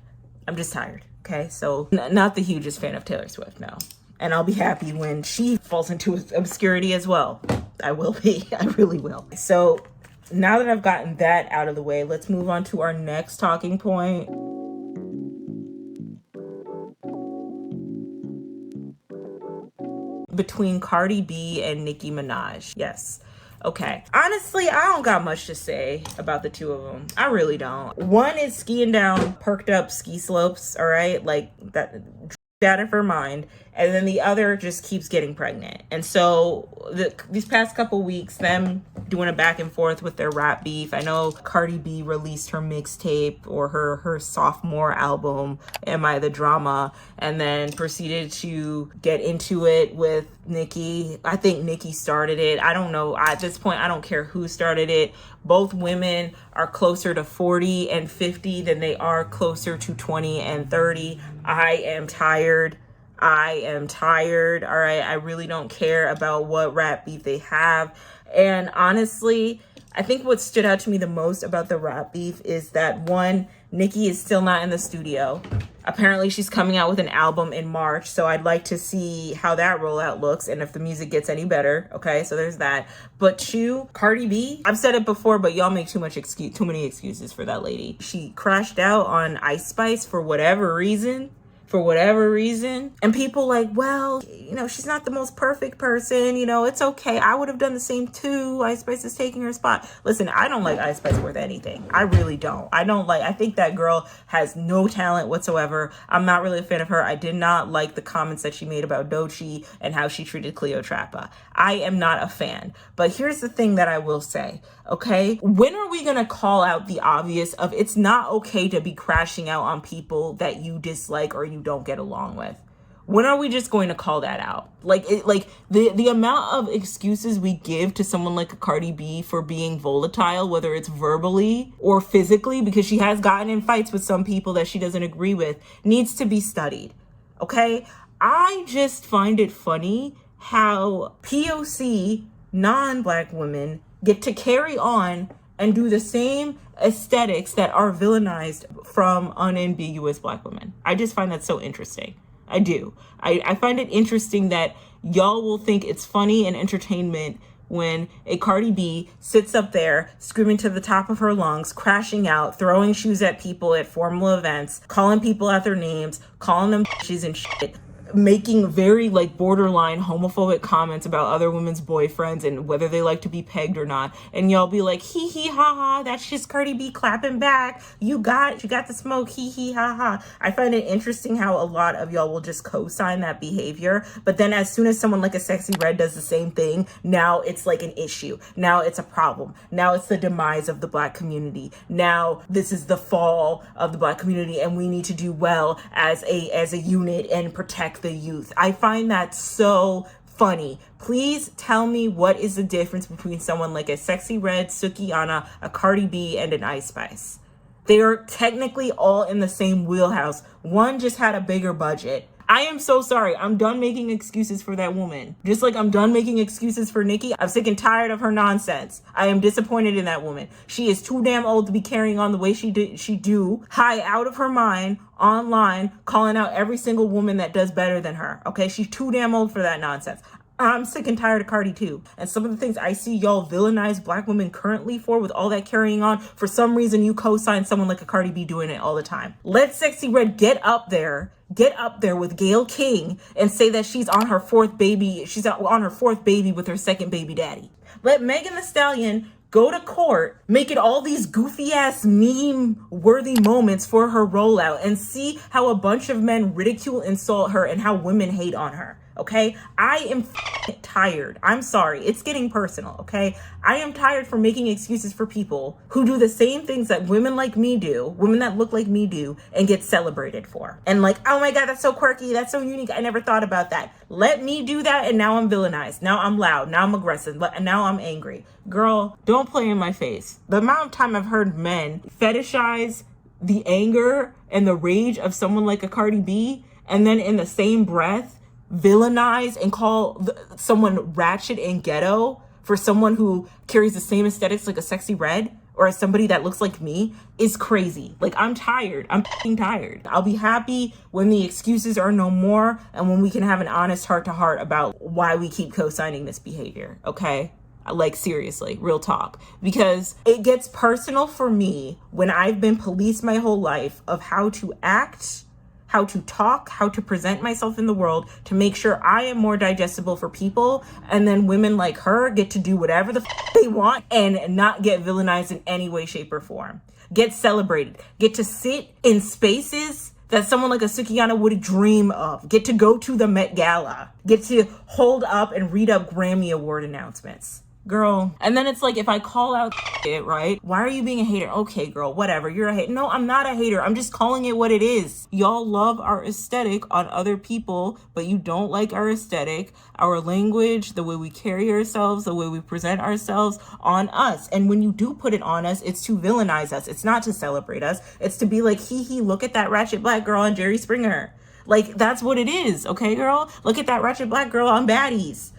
A: I'm just tired. Okay, so not the hugest fan of Taylor Swift, no. And I'll be happy when she falls into obscurity as well. I will be. I really will. So now that I've gotten that out of the way, let's move on to our next talking point. Between Cardi B and Nicki Minaj. Yes. Okay. Honestly, I don't got much to say about the two of them. I really don't. One is skiing down perked up ski slopes, all right? Like that out of her mind, and then the other just keeps getting pregnant. And so these past couple weeks, them doing a back and forth with their rap beef. I know Cardi B released her mixtape or her sophomore album, Am I the Drama, and then proceeded to get into it with Nicki. I think Nicki started it. I don't know. At this point, I don't care who started it. Both women are closer to 40 and 50 than they are closer to 20 and 30. I am tired. All right. I really don't care about what rap beef they have. And honestly, I think what stood out to me the most about the rap beef is that, one, Nicki is still not in the studio. Apparently she's coming out with an album in March, so I'd like to see how that rollout looks and if the music gets any better. Okay, so there's that. But two, Cardi B, I've said it before, but y'all make too many excuses for that lady. She crashed out on Ice Spice for whatever reason. And people like, well, she's not the most perfect person, it's okay. I would have done the same too. Ice Spice is taking her spot. Listen, I don't like Ice Spice worth anything. I really don't. I think that girl has no talent whatsoever. I'm not really a fan of her. I did not like the comments that she made about Doechii and how she treated Cleotrapa. I am not a fan. But here's the thing that I will say, okay? When are we gonna call out the obvious of it's not okay to be crashing out on people that you dislike or you don't get along with? When are we just going to call that out? The amount of excuses we give to someone like a Cardi B for being volatile, whether it's verbally or physically, because she has gotten in fights with some people that she doesn't agree with, needs to be studied. Okay? I just find it funny how POC non-Black women get to carry on and do the same aesthetics that are villainized from unambiguous Black women. I just find that so interesting. I do. I find it interesting that y'all will think it's funny and entertainment when a Cardi B sits up there screaming to the top of her lungs, crashing out, throwing shoes at people at formal events, calling people out their names, calling them bitches and shit, making very borderline homophobic comments about other women's boyfriends and whether they like to be pegged or not. And y'all be like, hee hee ha ha, that's just Cardi B clapping back. You got the smoke, hee hee ha ha. I find it interesting how a lot of y'all will just co-sign that behavior. But then as soon as someone like a Sexy Red does the same thing, now it's like an issue. Now it's a problem. Now it's the demise of the Black community. Now this is the fall of the Black community and we need to do well as a unit and protect the youth. I find that so funny. Please tell me what is the difference between someone like a Sexy Red, Sukihana, a Cardi B, and an Ice Spice. They are technically all in the same wheelhouse. One just had a bigger budget. I am so sorry. I'm done making excuses for that woman. Just like I'm done making excuses for Nicki. I'm sick and tired of her nonsense. I am disappointed in that woman. She is too damn old to be carrying on the way she do, high out of her mind, online, calling out every single woman that does better than her. Okay, she's too damn old for that nonsense. I'm sick and tired of Cardi too. And some of the things I see y'all villainize Black women currently for, with all that carrying on, for some reason you co-sign someone like a Cardi B doing it all the time. Let Sexy Red get up there with Gayle King and say that she's on her fourth baby with her second baby daddy. Let Megan Thee Stallion go to court, make it all these goofy ass meme worthy moments for her rollout, and see how a bunch of men ridicule, insult her, and how women hate on her. Okay, I am tired. I'm sorry. It's getting personal, okay? I am tired for making excuses for people who do the same things that women like me do, women that look like me do, and get celebrated for. And like, oh my God, that's so quirky. That's so unique. I never thought about that. Let me do that, and now I'm villainized. Now I'm loud. Now I'm aggressive. And now I'm angry. Girl, don't play in my face. The amount of time I've heard men fetishize the anger and the rage of someone like a Cardi B, and then in the same breath villainize and call someone ratchet and ghetto for someone who carries the same aesthetics like a Sexy Red or as somebody that looks like me is crazy. Like, I'm tired. I'm f***ing tired. I'll be happy when the excuses are no more and when we can have an honest heart-to-heart about why we keep co-signing this behavior, okay? Like, seriously, real talk. Because it gets personal for me when I've been policed my whole life of how to act, how to talk, how to present myself in the world to make sure I am more digestible for people. And then women like her get to do whatever the they want and not get villainized in any way, shape, or form. Get celebrated. Get to sit in spaces that someone like a Sukiyana would dream of. Get to go to the Met Gala. Get to hold up and read up Grammy Award announcements. Girl. And then it's like, if I call out it, right? Why are you being a hater? Okay, girl, whatever. You're a hater. No, I'm not a hater. I'm just calling it what it is. Y'all love our aesthetic on other people, but you don't like our aesthetic, our language, the way we carry ourselves, the way we present ourselves on us. And when you do put it on us, it's to villainize us. It's not to celebrate us. It's to be like, hee, look at that ratchet black girl on Jerry Springer. Like, that's what it is. Okay, girl? Look at that ratchet black girl on Baddies.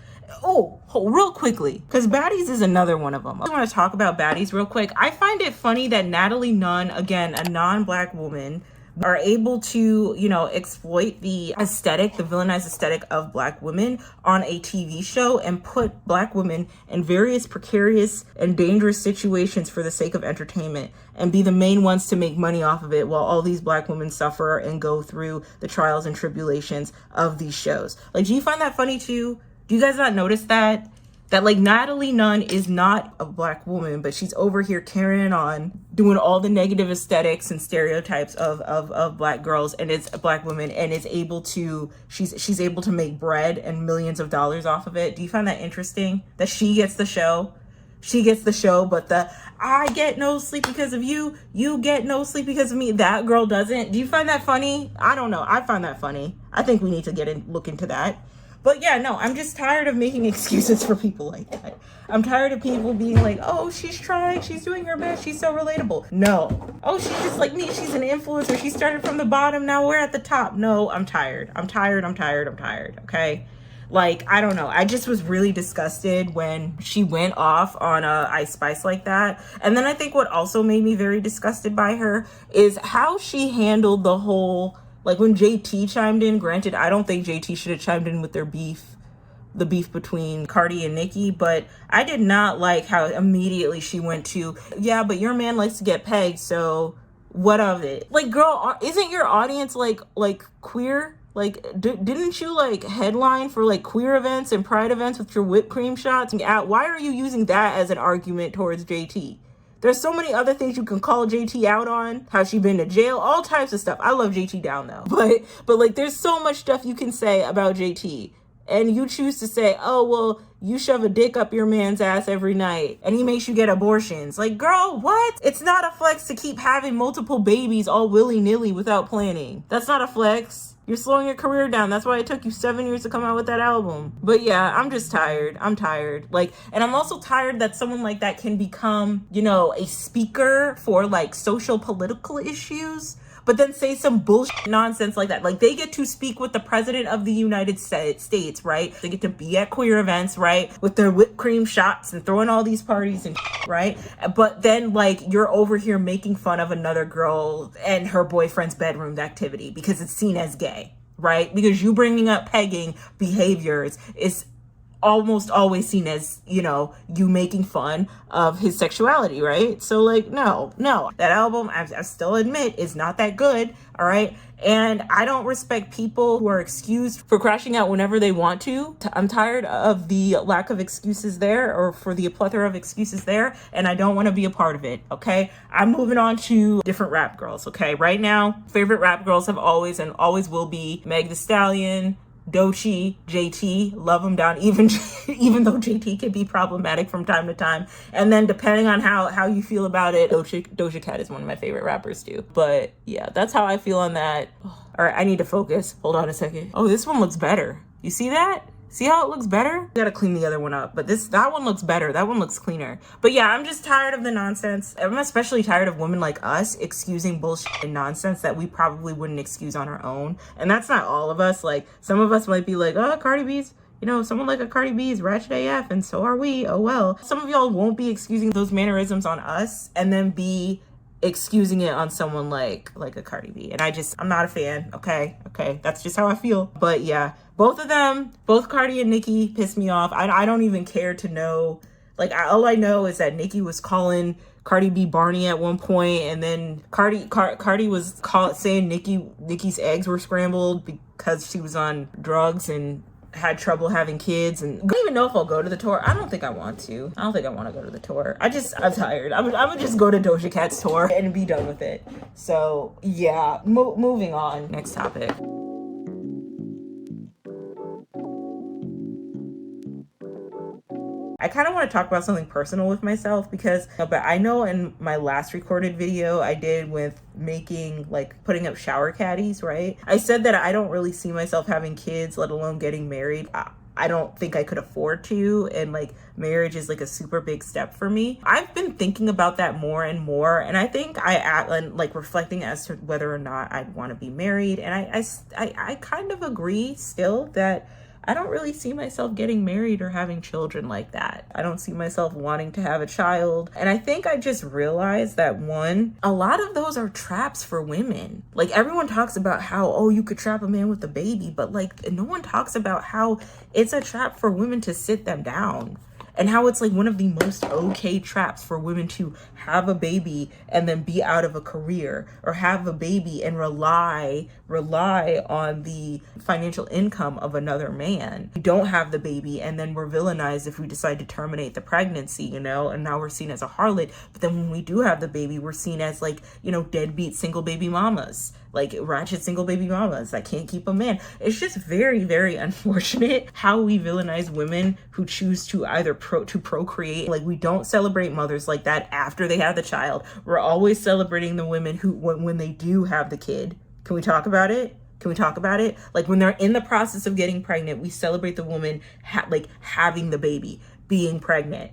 A: Oh, real quickly, because Baddies is another one of them. I want to talk about Baddies real quick. I find it funny that Natalie Nunn, again, a non-black woman, are able to, exploit the aesthetic, the villainized aesthetic of black women on a TV show and put black women in various precarious and dangerous situations for the sake of entertainment and be the main ones to make money off of it while all these black women suffer and go through the trials and tribulations of these shows. Like, do you find that funny too? Do you guys not notice that? That like Natalie Nunn is not a black woman, but she's over here carrying on, doing all the negative aesthetics and stereotypes of black girls and it's black women, and is able to, she's able to make bread and millions of dollars off of it. Do you find that interesting? That she gets the show? She gets the show, but I get no sleep because of you, you get no sleep because of me, that girl doesn't. Do you find that funny? I don't know. I find that funny. I think we need to look into that. But yeah, no, I'm just tired of making excuses for people like that. I'm tired of people being like, oh, she's trying, she's doing her best, she's so relatable. No. Oh, she's just like me, she's an influencer, she started from the bottom, now we're at the top. No, I'm tired, okay? Like, I don't know. I just was really disgusted when she went off on Ice Spice like that. And then I think what also made me very disgusted by her is how she handled the whole, like when JT chimed in. Granted, I don't think JT should have chimed in with their beef, the beef between Cardi and Nicki, but I did not like how immediately she went to, yeah, but your man likes to get pegged, so what of it? Like, girl, isn't your audience like queer? Like, didn't you like headline for like queer events and pride events with your whipped cream shots? Why are you using that as an argument towards JT? There's so many other things you can call JT out on. How she been to jail, all types of stuff. I love JT down though. But like, there's so much stuff you can say about JT. And you choose to say, oh, well, you shove a dick up your man's ass every night and he makes you get abortions. Like, girl, what? It's not a flex to keep having multiple babies all willy-nilly without planning. That's not a flex. You're slowing your career down. That's why it took you 7 years to come out with that album. But yeah, I'm just tired. I'm tired. Like, and I'm also tired that someone like that can become, a speaker for like social political issues, but then say some bullshit nonsense like that. Like, they get to speak with the president of the United States, right? They get to be at queer events, right? With their whipped cream shots and throwing all these parties and right? But then, like, you're over here making fun of another girl and her boyfriend's bedroom activity because it's seen as gay, right? Because you bringing up pegging behaviors is almost always seen as, you making fun of his sexuality, right? So like, no, that album, I still admit, is not that good, all right? And I don't respect people who are excused for crashing out whenever they want to. I'm tired of the lack of excuses there, or for the plethora of excuses there, and I don't want to be a part of it, okay? I'm moving on to different rap girls, okay? Right now, favorite rap girls have always and always will be Meg Thee Stallion, Doechii, JT, love them down, even even though JT can be problematic from time to time. And then depending on how you feel about it, Doja Cat is one of my favorite rappers too. But yeah, that's how I feel on that. All right, I need to focus. Hold on a second. Oh, this one looks better. You see that? See how it looks better? Gotta clean the other one up, but that one looks better. That one looks cleaner. But yeah, I'm just tired of the nonsense. I'm especially tired of women like us excusing bullshit and nonsense that we probably wouldn't excuse on our own. And that's not all of us. Like, some of us might be like, oh, Cardi B's, you know, someone like a Cardi B is ratchet AF, and so are we. Oh well. Some of y'all won't be excusing those mannerisms on us and then be excusing it on someone like a Cardi B. And I'm not a fan. Okay, that's just how I feel. But yeah, both of them, both Cardi and Nicki, piss me off. I don't even care to know. Like, all I know is that Nicki was calling Cardi B Barney at one point, and then Cardi was saying Nicki's eggs were scrambled because she was on drugs and had trouble having kids. And I don't even know if I'll go to the tour. I don't think I want to. I don't think I want to go to the tour. I'm tired. I'm gonna just go to Doja Cat's tour and be done with it. So yeah, moving on. Next topic. I kind of want to talk about something personal with myself but I know in my last recorded video I did with putting up shower caddies, right? I said that I don't really see myself having kids, let alone getting married. I don't think I could afford to, and marriage is a super big step for me. I've been thinking about that more and more, and I think reflecting as to whether or not I'd want to be married, and I kind of agree still that I don't really see myself getting married or having children like that. I don't see myself wanting to have a child. And I think I just realized that a lot of those are traps for women. Everyone talks about how, oh, you could trap a man with a baby, but no one talks about how it's a trap for women to sit them down. And how it's one of the most okay traps for women to have a baby and then be out of a career, or have a baby and rely on the financial income of another man. We don't have the baby, and then we're villainized if we decide to terminate the pregnancy, and now we're seen as a harlot. But then when we do have the baby, we're seen as deadbeat single baby mamas, ratchet single baby mamas that can't keep a man. It's just very, very unfortunate how we villainize women who choose to either procreate. We don't celebrate mothers like that after they have the child. We're always celebrating the women who, when they do have the kid. Can we talk about it? When they're in the process of getting pregnant, we celebrate the woman having the baby, being pregnant,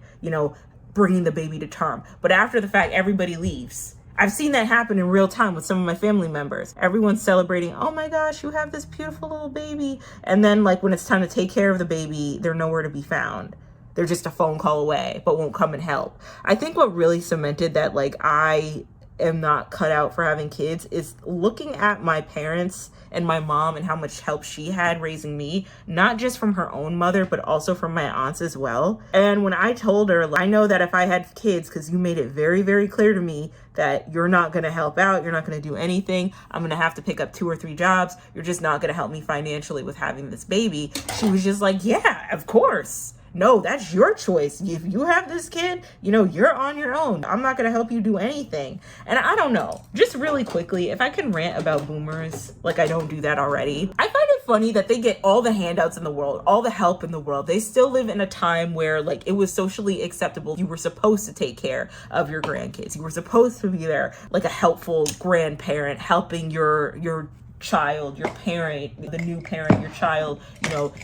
A: bringing the baby to term. But after the fact, everybody leaves. I've seen that happen in real time with some of my family members. Everyone's celebrating, oh my gosh, you have this beautiful little baby. And then when it's time to take care of the baby, they're nowhere to be found. They're just a phone call away, but won't come and help. I think what really cemented that I am not cut out for having kids is looking at my parents and my mom and how much help she had raising me, not just from her own mother, but also from my aunts as well. And when I told her, I know that if I had kids, because you made it very, very clear to me that you're not going to help out, you're not going to do anything, I'm going to have to pick up 2 or 3 jobs, you're just not going to help me financially with having this baby. She was just like, yeah, of course. No, that's your choice. If you have this kid, you're on your own. I'm not going to help you do anything. And I don't know, just really quickly, if I can rant about boomers, I don't do that already. I find it funny that they get all the handouts in the world, all the help in the world. They still live in a time where it was socially acceptable. You were supposed to take care of your grandkids. You were supposed to be there a helpful grandparent, helping your child, your parent, the new parent, your child,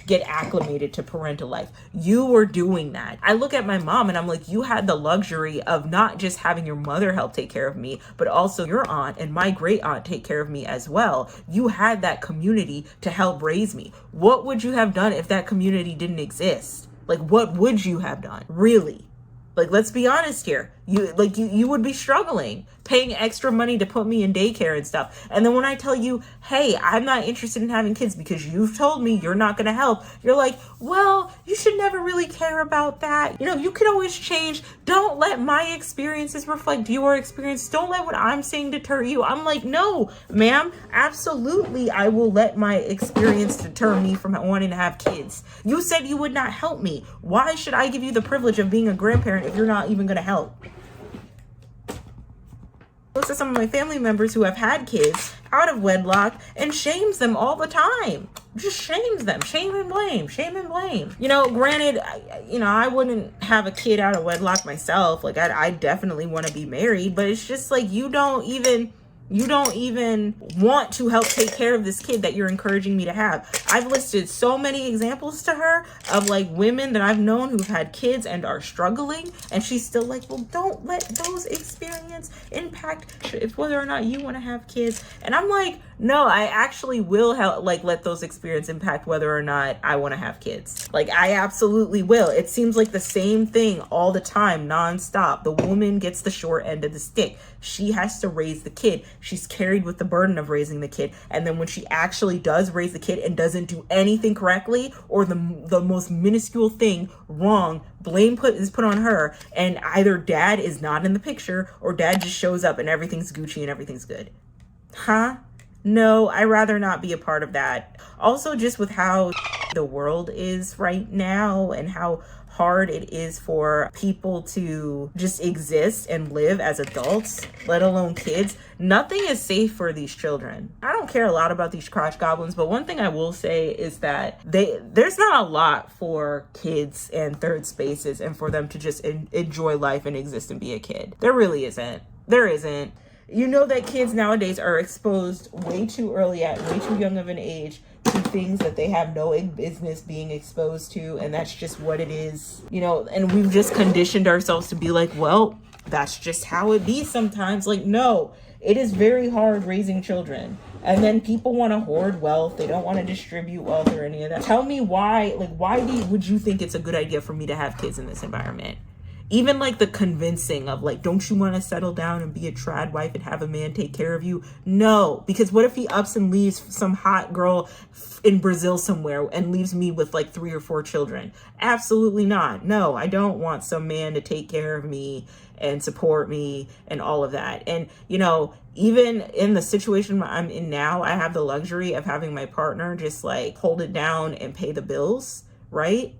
A: get acclimated to parental life. You were doing that. I look at my mom and I'm like, you had the luxury of not just having your mother help take care of me, but also your aunt and my great aunt take care of me as well. You had that community to help raise me. What would you have done if that community didn't exist? What would you have done? Really? Let's be honest here. You would be struggling, paying extra money to put me in daycare and stuff. And then when I tell you, hey, I'm not interested in having kids because you've told me you're not going to help, you're like, well, you should never really care about that. You can always change. Don't let my experiences reflect your experience. Don't let what I'm saying deter you. I'm like, no, ma'am, absolutely. I will let my experience deter me from wanting to have kids. You said you would not help me. Why should I give you the privilege of being a grandparent if you're not even going to help? Looks at some of my family members who have had kids out of wedlock and shames them all the time. Just shames them. Shame and blame. Shame and blame. You know, granted, I wouldn't have a kid out of wedlock myself. Like, I definitely want to be married, but it's just like you don't even want to help take care of this kid that you're encouraging me to have. I've listed so many examples to her of like women that I've known who've had kids and are struggling, and she's still like, well, don't let those experiences impact if whether or not you want to have kids. And I'm like, no, I actually will help, like, let those experiences impact whether or not I want to have kids. Like, I absolutely will. It seems like the same thing all the time, nonstop. The woman gets the short end of the stick. She has to raise the kid. She's carried with the burden of raising the kid. And then when she actually does raise the kid and doesn't do anything correctly, or the most minuscule thing wrong, blame is put on her. And either dad is not in the picture or dad just shows up and everything's Gucci and everything's good. Huh? No, I'd rather not be a part of that. Also, just with how the world is right now and how hard it is for people to just exist and live as adults, let alone kids. Nothing is safe for these children. I don't care a lot about these crotch goblins, but one thing I will say is that there's not a lot for kids and third spaces and for them to just enjoy life and exist and be a kid. There really isn't. There isn't. You know that kids nowadays are exposed way too early at way too young of an age to things that they have no business being exposed to, and that's just what it is, and we've just conditioned ourselves to be like, well, that's just how it be sometimes. Like, no, it is very hard raising children. And then people want to hoard wealth. They don't want to distribute wealth or any of that. Tell me why, would you think it's a good idea for me to have kids in this environment? Even like the convincing of like, don't you want to settle down and be a trad wife and have a man take care of you? No, because what if he ups and leaves some hot girl in Brazil somewhere and leaves me with like 3 or 4 children? Absolutely not. No, I don't want some man to take care of me and support me and all of that. And, even in the situation I'm in now, I have the luxury of having my partner just like hold it down and pay the bills, right?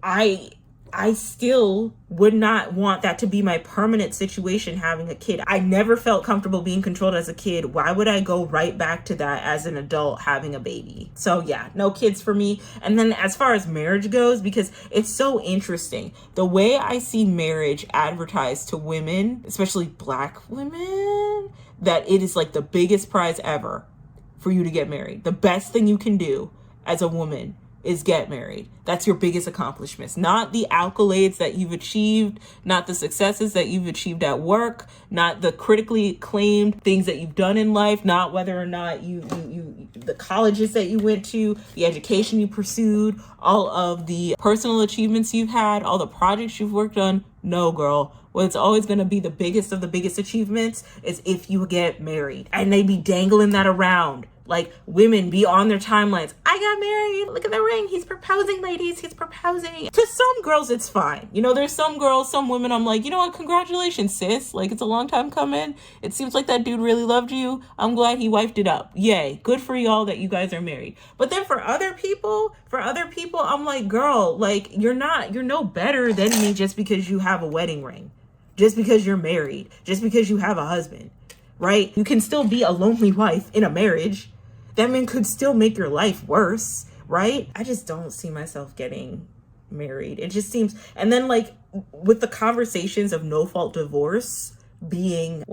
A: I still would not want that to be my permanent situation having a kid. I never felt comfortable being controlled as a kid. Why would I go right back to that as an adult having a baby? So yeah, no kids for me. And then as far as marriage goes, because it's so interesting, the way I see marriage advertised to women, especially Black women, that it is like the biggest prize ever for you to get married. The best thing you can do as a woman is get married. That's your biggest accomplishments. Not the accolades that you've achieved, not the successes that you've achieved at work, not the critically acclaimed things that you've done in life, not whether or not you the colleges that you went to, the education you pursued, all of the personal achievements you've had, all the projects you've worked on. No, girl. What's always going to be the biggest of the biggest achievements is if you get married. And they be dangling that around. Like, women be on their timelines. I got married. Look at the ring. He's proposing, ladies. He's proposing. To some girls, it's fine. There's some girls, some women, I'm like, you know what? Congratulations, sis. Like, it's a long time coming. It seems like that dude really loved you. I'm glad he wifed it up. Yay. Good for y'all that you guys are married. But then for other people, I'm like, girl, like, you're no better than me just because you have a wedding ring. Just because you're married. Just because you have a husband. Right? You can still be a lonely wife in a marriage. That man could still make your life worse, right? I just don't see myself getting married. It just seems, and then like with the conversations of no fault divorce being,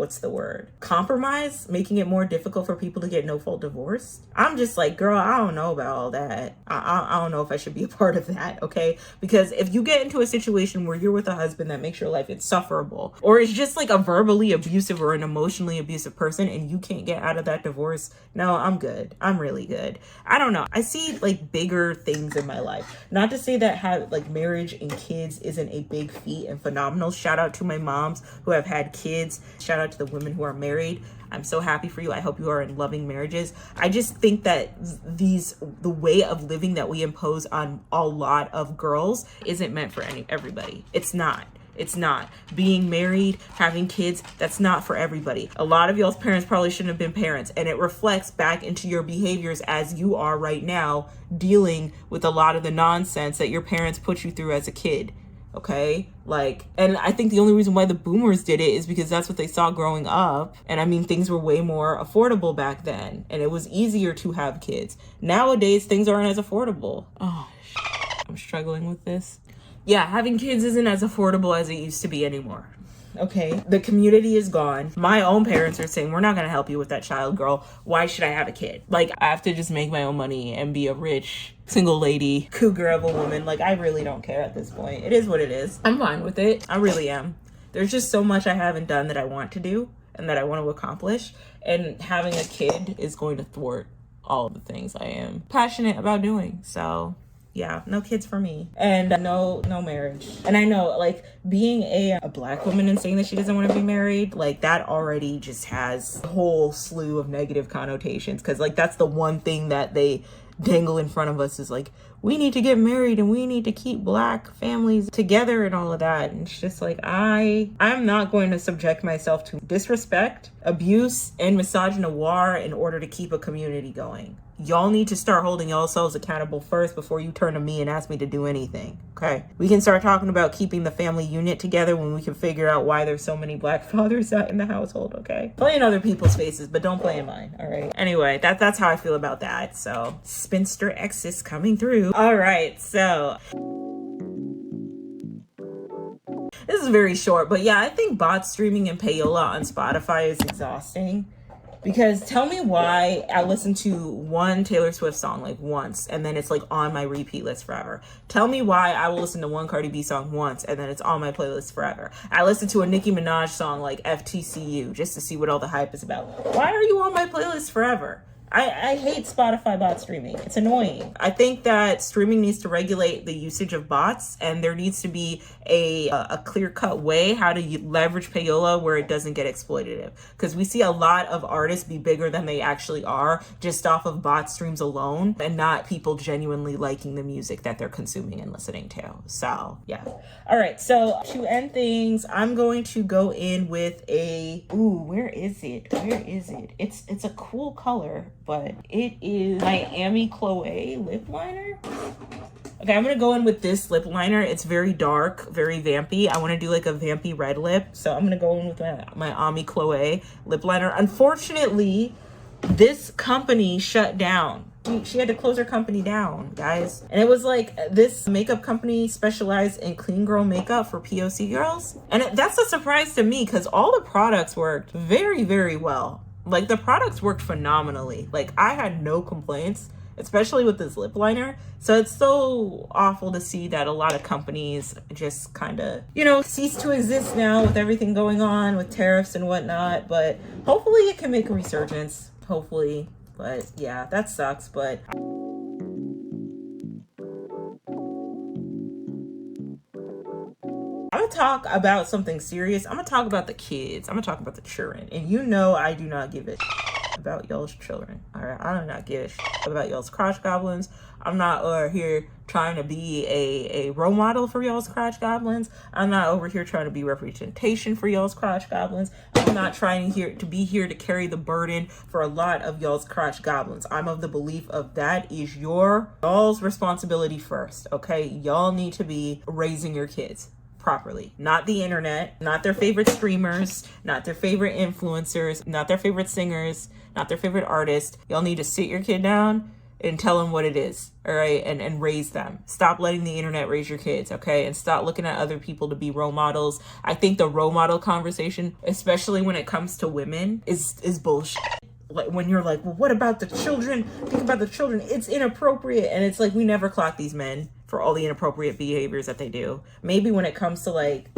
A: compromise, making it more difficult for people to get no fault divorced. I'm just like, girl, I don't know about all that. I don't know if I should be a part of that, okay? Because if you get into a situation where you're with a husband that makes your life insufferable, or is just like a verbally abusive or an emotionally abusive person and you can't get out of that divorce, no, I'm good. I'm really good. I don't know. I see like bigger things in my life. Not to say that marriage and kids isn't a big feat and phenomenal. Shout out to my moms who have had kids. Shout out to the women who are married. I'm so happy for you. I hope you are in loving marriages. I just think that the way of living that we impose on a lot of girls isn't meant for everybody. It's not. Being married, having kids, that's not for everybody. A lot of y'all's parents probably shouldn't have been parents, and it reflects back into your behaviors as you are right now, dealing with a lot of the nonsense that your parents put you through as a kid. Okay, like, and I think the only reason why the boomers did it is because that's what they saw growing up. And I mean, things were way more affordable back then, and it was easier to have kids. Nowadays, things aren't as affordable. Oh, I'm struggling with this. Yeah, having kids isn't as affordable as it used to be anymore. Okay, the community is gone. My own parents are saying, we're not gonna help you with that child, girl. Why should I have a kid? Like, I have to just make my own money and be a rich single lady cougar of a woman. Like, I really don't care at this point. It is what it is. I'm fine with it. I really am. There's just so much I haven't done that I want to do and that I want to accomplish, and having a kid is going to thwart all of the things I am passionate about doing. So yeah, no kids for me, and no marriage. And I know, like, being a black woman and saying that she doesn't want to be married, like, that already just has a whole slew of negative connotations, because like that's the one thing that they dangle in front of us is like, we need to get married and we need to keep black families together and all of that. And it's just like, I'm not going to subject myself to disrespect, abuse, and misogynoir in order to keep a community going. Y'all need to start holding yourselves accountable first before you turn to me and ask me to do anything, okay? We can start talking about keeping the family unit together when we can figure out why there's so many black fathers out in the household, okay? Play in other people's faces, but don't play in mine, all right? Anyway, that's how I feel about that. So, spinster exes coming through. All right, so this is very short, but yeah, I think bot streaming and payola on Spotify is exhausting. Because tell me why I listen to one Taylor Swift song like once and then it's like on my repeat list forever. Tell me why I will listen to one Cardi B song once and then it's on my playlist forever. I listen to a Nicki Minaj song like FTCU just to see what all the hype is about. Why are you on my playlist forever? I hate Spotify bot streaming. It's annoying. I think that streaming needs to regulate the usage of bots, and there needs to be a clear-cut way how to leverage payola where it doesn't get exploitative. Because we see a lot of artists be bigger than they actually are just off of bot streams alone, and not people genuinely liking the music that they're consuming and listening to. So, yeah. All right, so to end things, I'm going to go in with where is it? It's a cool color, but it is Miami Chloe lip liner. Okay, I'm gonna go in with this lip liner. It's very dark, very vampy. I want to do like a vampy red lip, so I'm gonna go in with my Ami Chloe lip liner. Unfortunately, this company shut down. She had to close her company down, guys. And it was like, this makeup company specialized in clean girl makeup for POC girls. And that's a surprise to me because all the products worked very, very well. Like, the products worked phenomenally. Like, I had no complaints, especially with this lip liner. So it's so awful to see that a lot of companies just kind of, cease to exist now with everything going on with tariffs and whatnot. But hopefully it can make a resurgence. Hopefully. But yeah, that sucks. But I'm gonna talk about something serious. I'm gonna talk about the kids. I'm gonna talk about the children. And I do not give a about y'all's children. All right, I do not give a about y'all's crotch goblins. I'm not here trying to be a role model for y'all's crotch goblins. I'm not over here trying to be representation for y'all's crotch goblins. I'm not trying to be here to carry the burden for a lot of y'all's crotch goblins. I'm of the belief of that is y'all's responsibility first, okay? Y'all need to be raising your kids properly, not the internet, not their favorite streamers, not their favorite influencers, not their favorite singers, not their favorite artist. Y'all need to sit your kid down and tell them what it is, all right, and raise them. Stop letting the internet raise your kids, okay? And stop looking at other people to be role models. I think the role model conversation, especially when it comes to women, is bullshit. Like, when you're like, well, what about the children? Think about the children. It's inappropriate. And it's like, we never clock these men for all the inappropriate behaviors that they do. Maybe when it comes to like,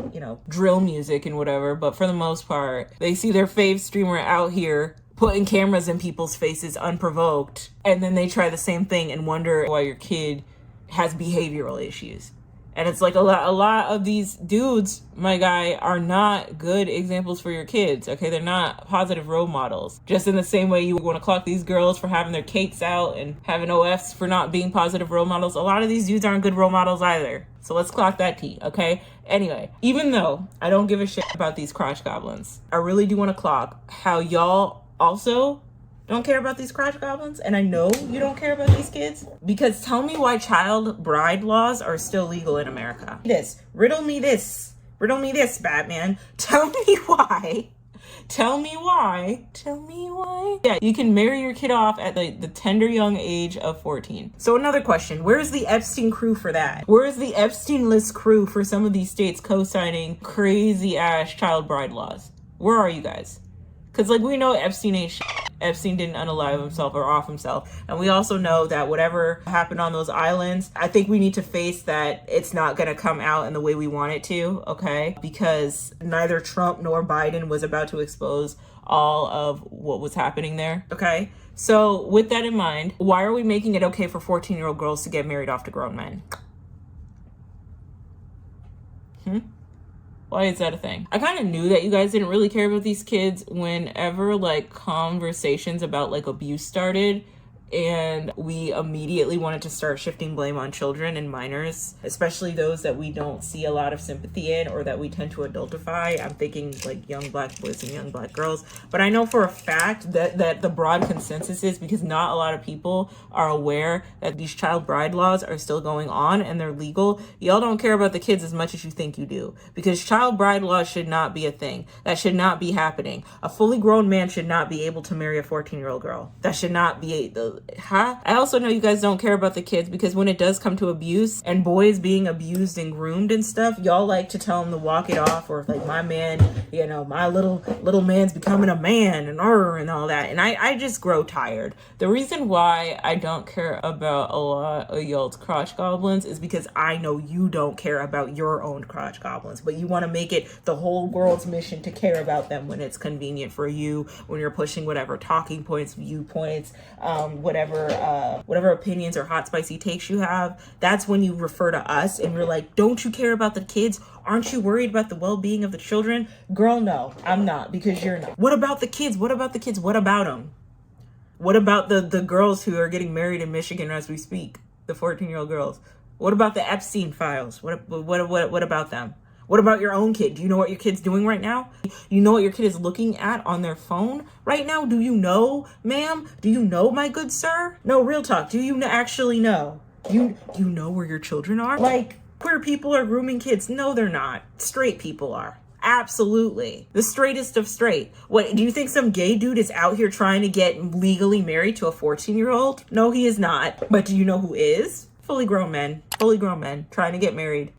A: drill music and whatever, but for the most part, they see their fave streamer out here putting cameras in people's faces unprovoked, and then they try the same thing and wonder why your kid has behavioral issues. And it's like a lot of these dudes, my guy, are not good examples for your kids, okay? They're not positive role models. Just in the same way you want to clock these girls for having their cakes out and having OFs for not being positive role models, a lot of these dudes aren't good role models either. So let's clock that T, okay? Anyway, even though I don't give a shit about these crotch goblins, I really do want to clock how y'all also don't care about these crotch goblins, and I know you don't care about these kids, because tell me why child bride laws are still legal in America. Riddle me this, Batman. Tell me why. Tell me why. Yeah, you can marry your kid off at the tender young age of 14. So another question, where's the Epstein crew for that? Where's the Epstein list crew for some of these states co-signing crazy ass child bride laws? Where are you guys? Because, like, we know Epstein ain't shit. Epstein didn't unalive himself or off himself. And we also know that whatever happened on those islands, I think we need to face that it's not going to come out in the way we want it to, okay? Because neither Trump nor Biden was about to expose all of what was happening there, okay? So with that in mind, why are we making it okay for 14-year-old girls to get married off to grown men? Why is that a thing? I kind of knew that you guys didn't really care about these kids whenever like conversations about like abuse started, and we immediately wanted to start shifting blame on children and minors, especially those that we don't see a lot of sympathy in or that we tend to adultify. I'm thinking like young black boys and young black girls. But I know for a fact that the broad consensus is, because not a lot of people are aware that these child bride laws are still going on and they're legal. Y'all don't care about the kids as much as you think you do, because child bride laws should not be a thing. That should not be happening. A fully grown man should not be able to marry a 14-year-old girl. That should not be I also know you guys don't care about the kids, because when it does come to abuse and boys being abused and groomed and stuff, y'all like to tell them to walk it off, or like, my man, you know, my little man's becoming a man and all that. And I just grow tired. The reason why I don't care about a lot of y'all's crotch goblins is because I know you don't care about your own crotch goblins, but you want to make it the whole world's mission to care about them when it's convenient for you, when you're pushing whatever talking points, viewpoints, whatever opinions or hot spicy takes you have. That's when you refer to us and you're like, don't you care about the kids? Aren't you worried about the well-being of the children? Girl, no, I'm not, because you're not. What about the kids? What about them? What about the girls who are getting married in Michigan as we speak? The 14-year-old girls. What about the Epstein files? What about them? What about your own kid? Do you know what your kid's doing right now? You know what your kid is looking at on their phone right now? Do you know, ma'am? Do you know, my good sir? No, real talk. Do you actually know? Do you know where your children are? Like, queer people are grooming kids. No, they're not. Straight people are. Absolutely. The straightest of straight. What, do you think some gay dude is out here trying to get legally married to a 14-year-old? No, he is not. But do you know who is? Fully grown men trying to get married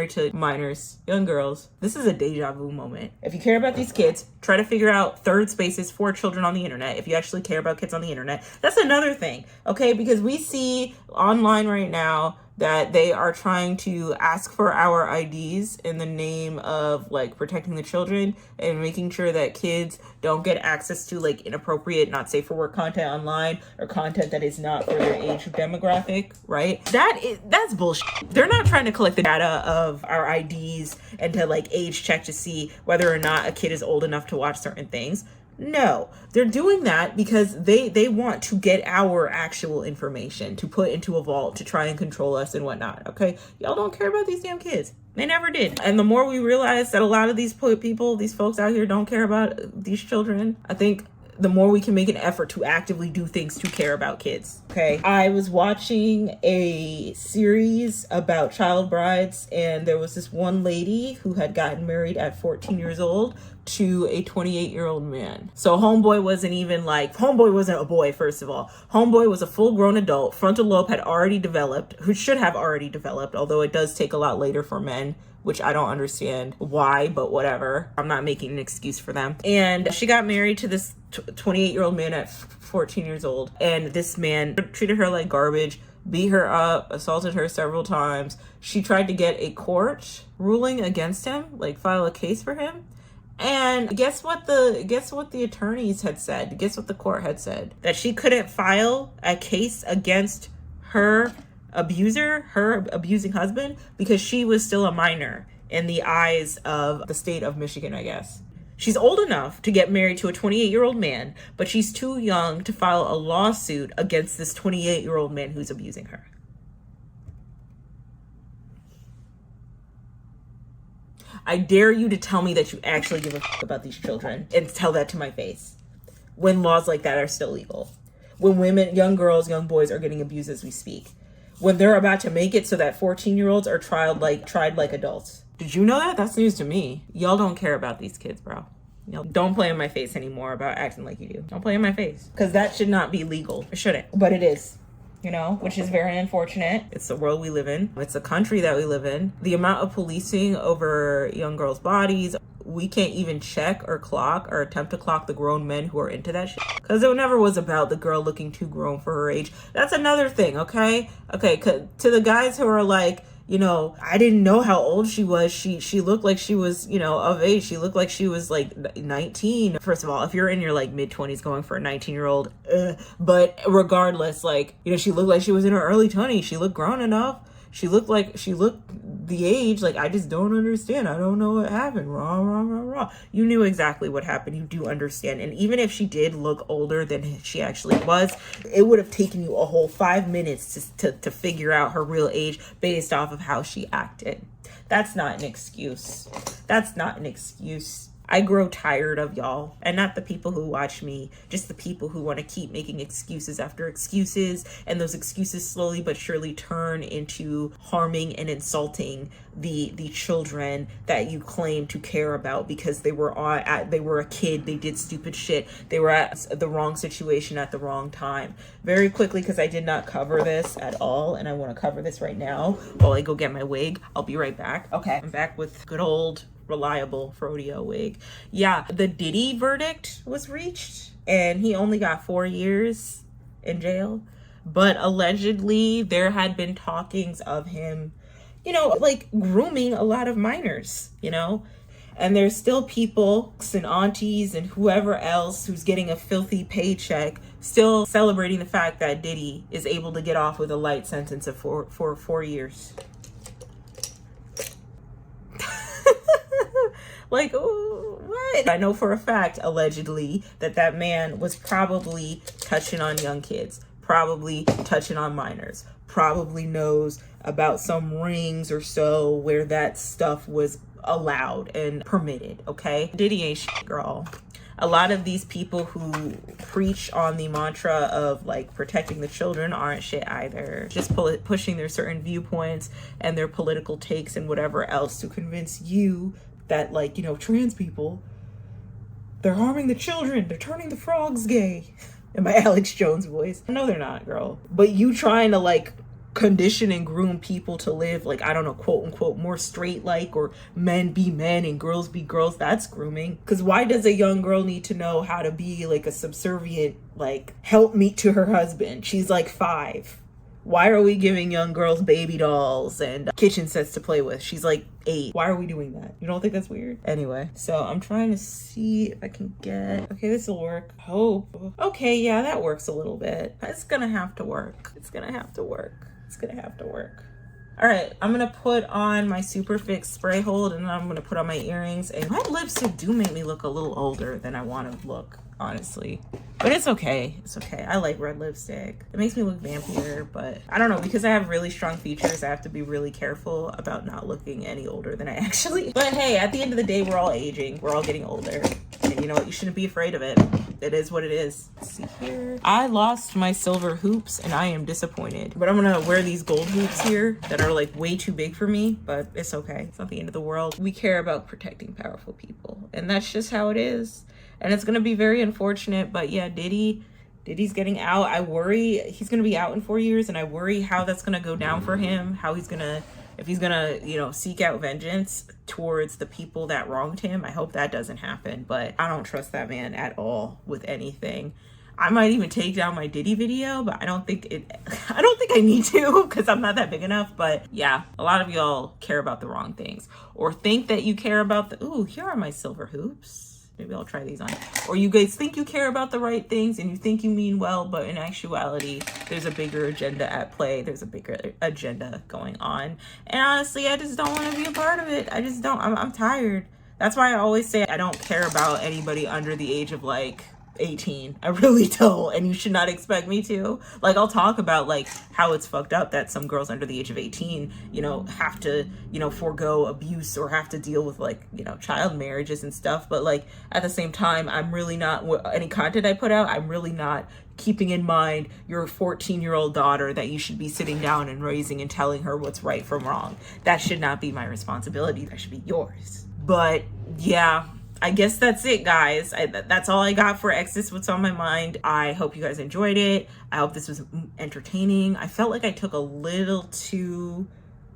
A: to minors, young girls. This is a deja vu moment. If you care about these kids, try to figure out third spaces for children on the internet. If you actually care about kids on the internet, that's another thing, okay? Because we see online right now that they are trying to ask for our IDs in the name of like protecting the children and making sure that kids don't get access to like inappropriate, not safe for work content online, or content that is not for their age demographic, right? That's bullshit. They're not trying to collect the data of our IDs and to like age check to see whether or not a kid is old enough to watch certain things. No, they're doing that because they want to get our actual information to put into a vault to try and control us and whatnot, okay? Y'all don't care about these damn kids. They never did. And the more we realize that a lot of these people, these folks out here don't care about these children, I think the more we can make an effort to actively do things to care about kids, okay? I was watching a series about child brides, and there was this one lady who had gotten married at 14 years old to a 28-year-old man. So homeboy wasn't a boy, first of all. Homeboy was a full-grown adult. Frontal lobe had already developed, who should have already developed, although it does take a lot later for men, which I don't understand why, but whatever. I'm not making an excuse for them. And she got married to this 28-year-old man at 14 years old. And this man treated her like garbage, beat her up, assaulted her several times. She tried to get a court ruling against him, like file a case for him. And guess what the attorneys had said? Guess what the court had said? That she couldn't file a case against her abuser, her abusing husband, because she was still a minor in the eyes of the state of Michigan, I guess. She's old enough to get married to a 28-year-old man, but she's too young to file a lawsuit against this 28-year-old man who's abusing her. I dare you to tell me that you actually give a fuck about these children and tell that to my face. when laws like that are still legal. When women, young girls, young boys are getting abused as we speak. When they're about to make it so that 14-year-olds are tried like adults. Did you know that? That's news to me. Y'all don't care about these kids, bro. Y'all don't play in my face anymore about acting like you do. Don't play in my face. Because that should not be legal. It shouldn't. But it is. You know, which is very unfortunate. It's the world we live in. It's the country that we live in. The amount of policing over young girls' bodies, we can't even check or clock or attempt to clock the grown men who are into that shit. Because it never was about the girl looking too grown for her age. That's another thing, okay? Okay, to the guys who are like, you know, I didn't know how old she was. She looked like she was, you know, of age. She looked like she was like 19. First of all, if you're in your like mid-20s going for a 19-year-old, but regardless, like, you know, she looked like she was in her early 20s. She looked grown enough. She looked the age. Like, I just don't understand. I don't know what happened. Wrong. You knew exactly what happened. You do understand. And even if she did look older than she actually was, it would have taken you a whole 5 minutes to figure out her real age based off of how she acted. That's not an excuse. That's not an excuse. I grow tired of y'all, and not the people who watch me, just the people who want to keep making excuses after excuses, and those excuses slowly but surely turn into harming and insulting the children that you claim to care about because they were a kid, they did stupid shit, they were at the wrong situation at the wrong time. Very quickly, because I did not cover this at all, and I want to cover this right now while I go get my wig. I'll be right back. Okay, I'm back with good old reliable Frodio wig. Yeah, the Diddy verdict was reached and he only got 4 years in jail, but allegedly there had been talkings of him, you know, like grooming a lot of minors, you know, and there's still people and aunties and whoever else who's getting a filthy paycheck still celebrating the fact that Diddy is able to get off with a light sentence of 4 years. Like, what? I know for a fact, allegedly, that man was probably touching on young kids, probably touching on minors, probably knows about some rings or so where that stuff was allowed and permitted, okay? Diddy ain't shit, girl. A lot of these people who preach on the mantra of like protecting the children aren't shit either. Just pushing their certain viewpoints and their political takes and whatever else to convince you that, like, you know, trans people, they're harming the children, they're turning the frogs gay. In my Alex Jones voice. No, they're not, girl. But you trying to like condition and groom people to live like, I don't know, quote unquote, more straight like, or men be men and girls be girls, that's grooming. Because why does a young girl need to know how to be like a subservient, like, helpmeet to her husband? She's like 5. Why are we giving young girls baby dolls and kitchen sets to play with? She's like 8. Why are we doing that? You don't think that's weird? Anyway, so I'm trying to see if I can get... Okay, this will work. Hope. Okay, yeah, that works a little bit. It's gonna have to work. It's gonna have to work. It's gonna have to work. All right, I'm gonna put on my Super Fix spray hold, and then I'm gonna put on my earrings. And red lipstick do make me look a little older than I want to look, honestly. But it's okay. It's okay. I like red lipstick. It makes me look vampier, but I don't know, because I have really strong features, I have to be really careful about not looking any older than I actually. But hey, at the end of the day, we're all aging. We're all getting older. And you know what? You shouldn't be afraid of it. It is what it is. Let's see here. I lost my silver hoops and I am disappointed. But I'm gonna wear these gold hoops here that are like way too big for me, but it's okay. It's not the end of the world. We care about protecting powerful people, and that's just how it is. And it's gonna be very unfortunate, but yeah, Diddy's getting out. I worry he's gonna be out in 4 years, and I worry how that's gonna go down for him, how he's gonna, if he's gonna, you know, seek out vengeance towards the people that wronged him. I hope that doesn't happen, but I don't trust that man at all with anything. I might even take down my Diddy video, but I don't think I need to, because I'm not that big enough. But yeah, a lot of y'all care about the wrong things, or think that you care about the, ooh, here are my silver hoops. Maybe I'll try these on. Or you guys think you care about the right things and you think you mean well, but in actuality, there's a bigger agenda at play. There's a bigger agenda going on. And honestly, I just don't want to be a part of it. I just don't. I'm tired. That's why I always say I don't care about anybody under the age of like 18. I really don't, and you should not expect me to. Like, I'll talk about like how it's fucked up that some girls under the age of 18, you know, have to, you know, forego abuse or have to deal with like, you know, child marriages and stuff. But like at the same time, I'm really not, any content I put out, I'm really not keeping in mind your 14-year-old daughter that you should be sitting down and raising and telling her what's right from wrong. That should not be my responsibility. That should be yours. But yeah, I guess that's it, guys. That's all I got for Exodus, What's on My Mind. I hope you guys enjoyed it. I hope this was entertaining. I felt like I took a little too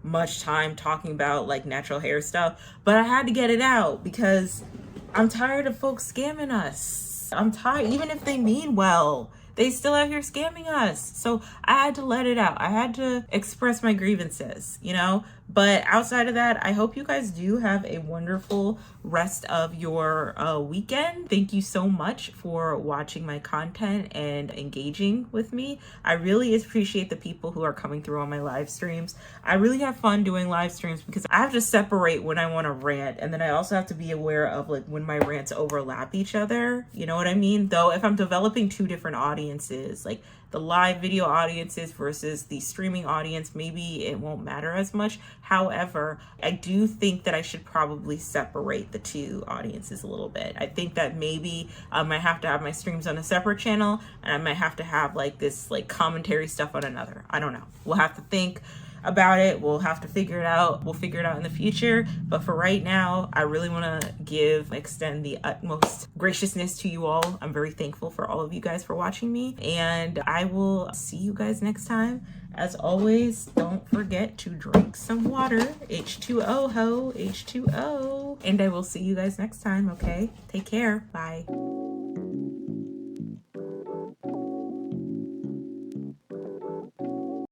A: much time talking about like natural hair stuff, but I had to get it out because I'm tired of folks scamming us. I'm tired, even if they mean well, they still out here scamming us. So I had to let it out. I had to express my grievances, you know? But outside of that, I hope you guys do have a wonderful rest of your weekend. Thank you so much for watching my content and engaging with me. I really appreciate the people who are coming through on my live streams. I really have fun doing live streams because I have to separate when I want to rant, and then I also have to be aware of like when my rants overlap each other. You know what I mean? Though if I'm developing two different audiences, like the live video audiences versus the streaming audience, maybe it won't matter as much. However, I do think that I should probably separate the two audiences a little bit. I think that maybe I might have to have my streams on a separate channel, and I might have to have like this like commentary stuff on another. I don't know. We'll have to think about it. We'll have to figure it out. We'll figure it out in the future. But for right now, I really want to extend the utmost graciousness to you all. I'm very thankful for all of you guys for watching me, and I will see you guys next time. As always, don't forget to drink some water. H2O, ho, H2O. And I will see you guys next time, okay? Take care. Bye.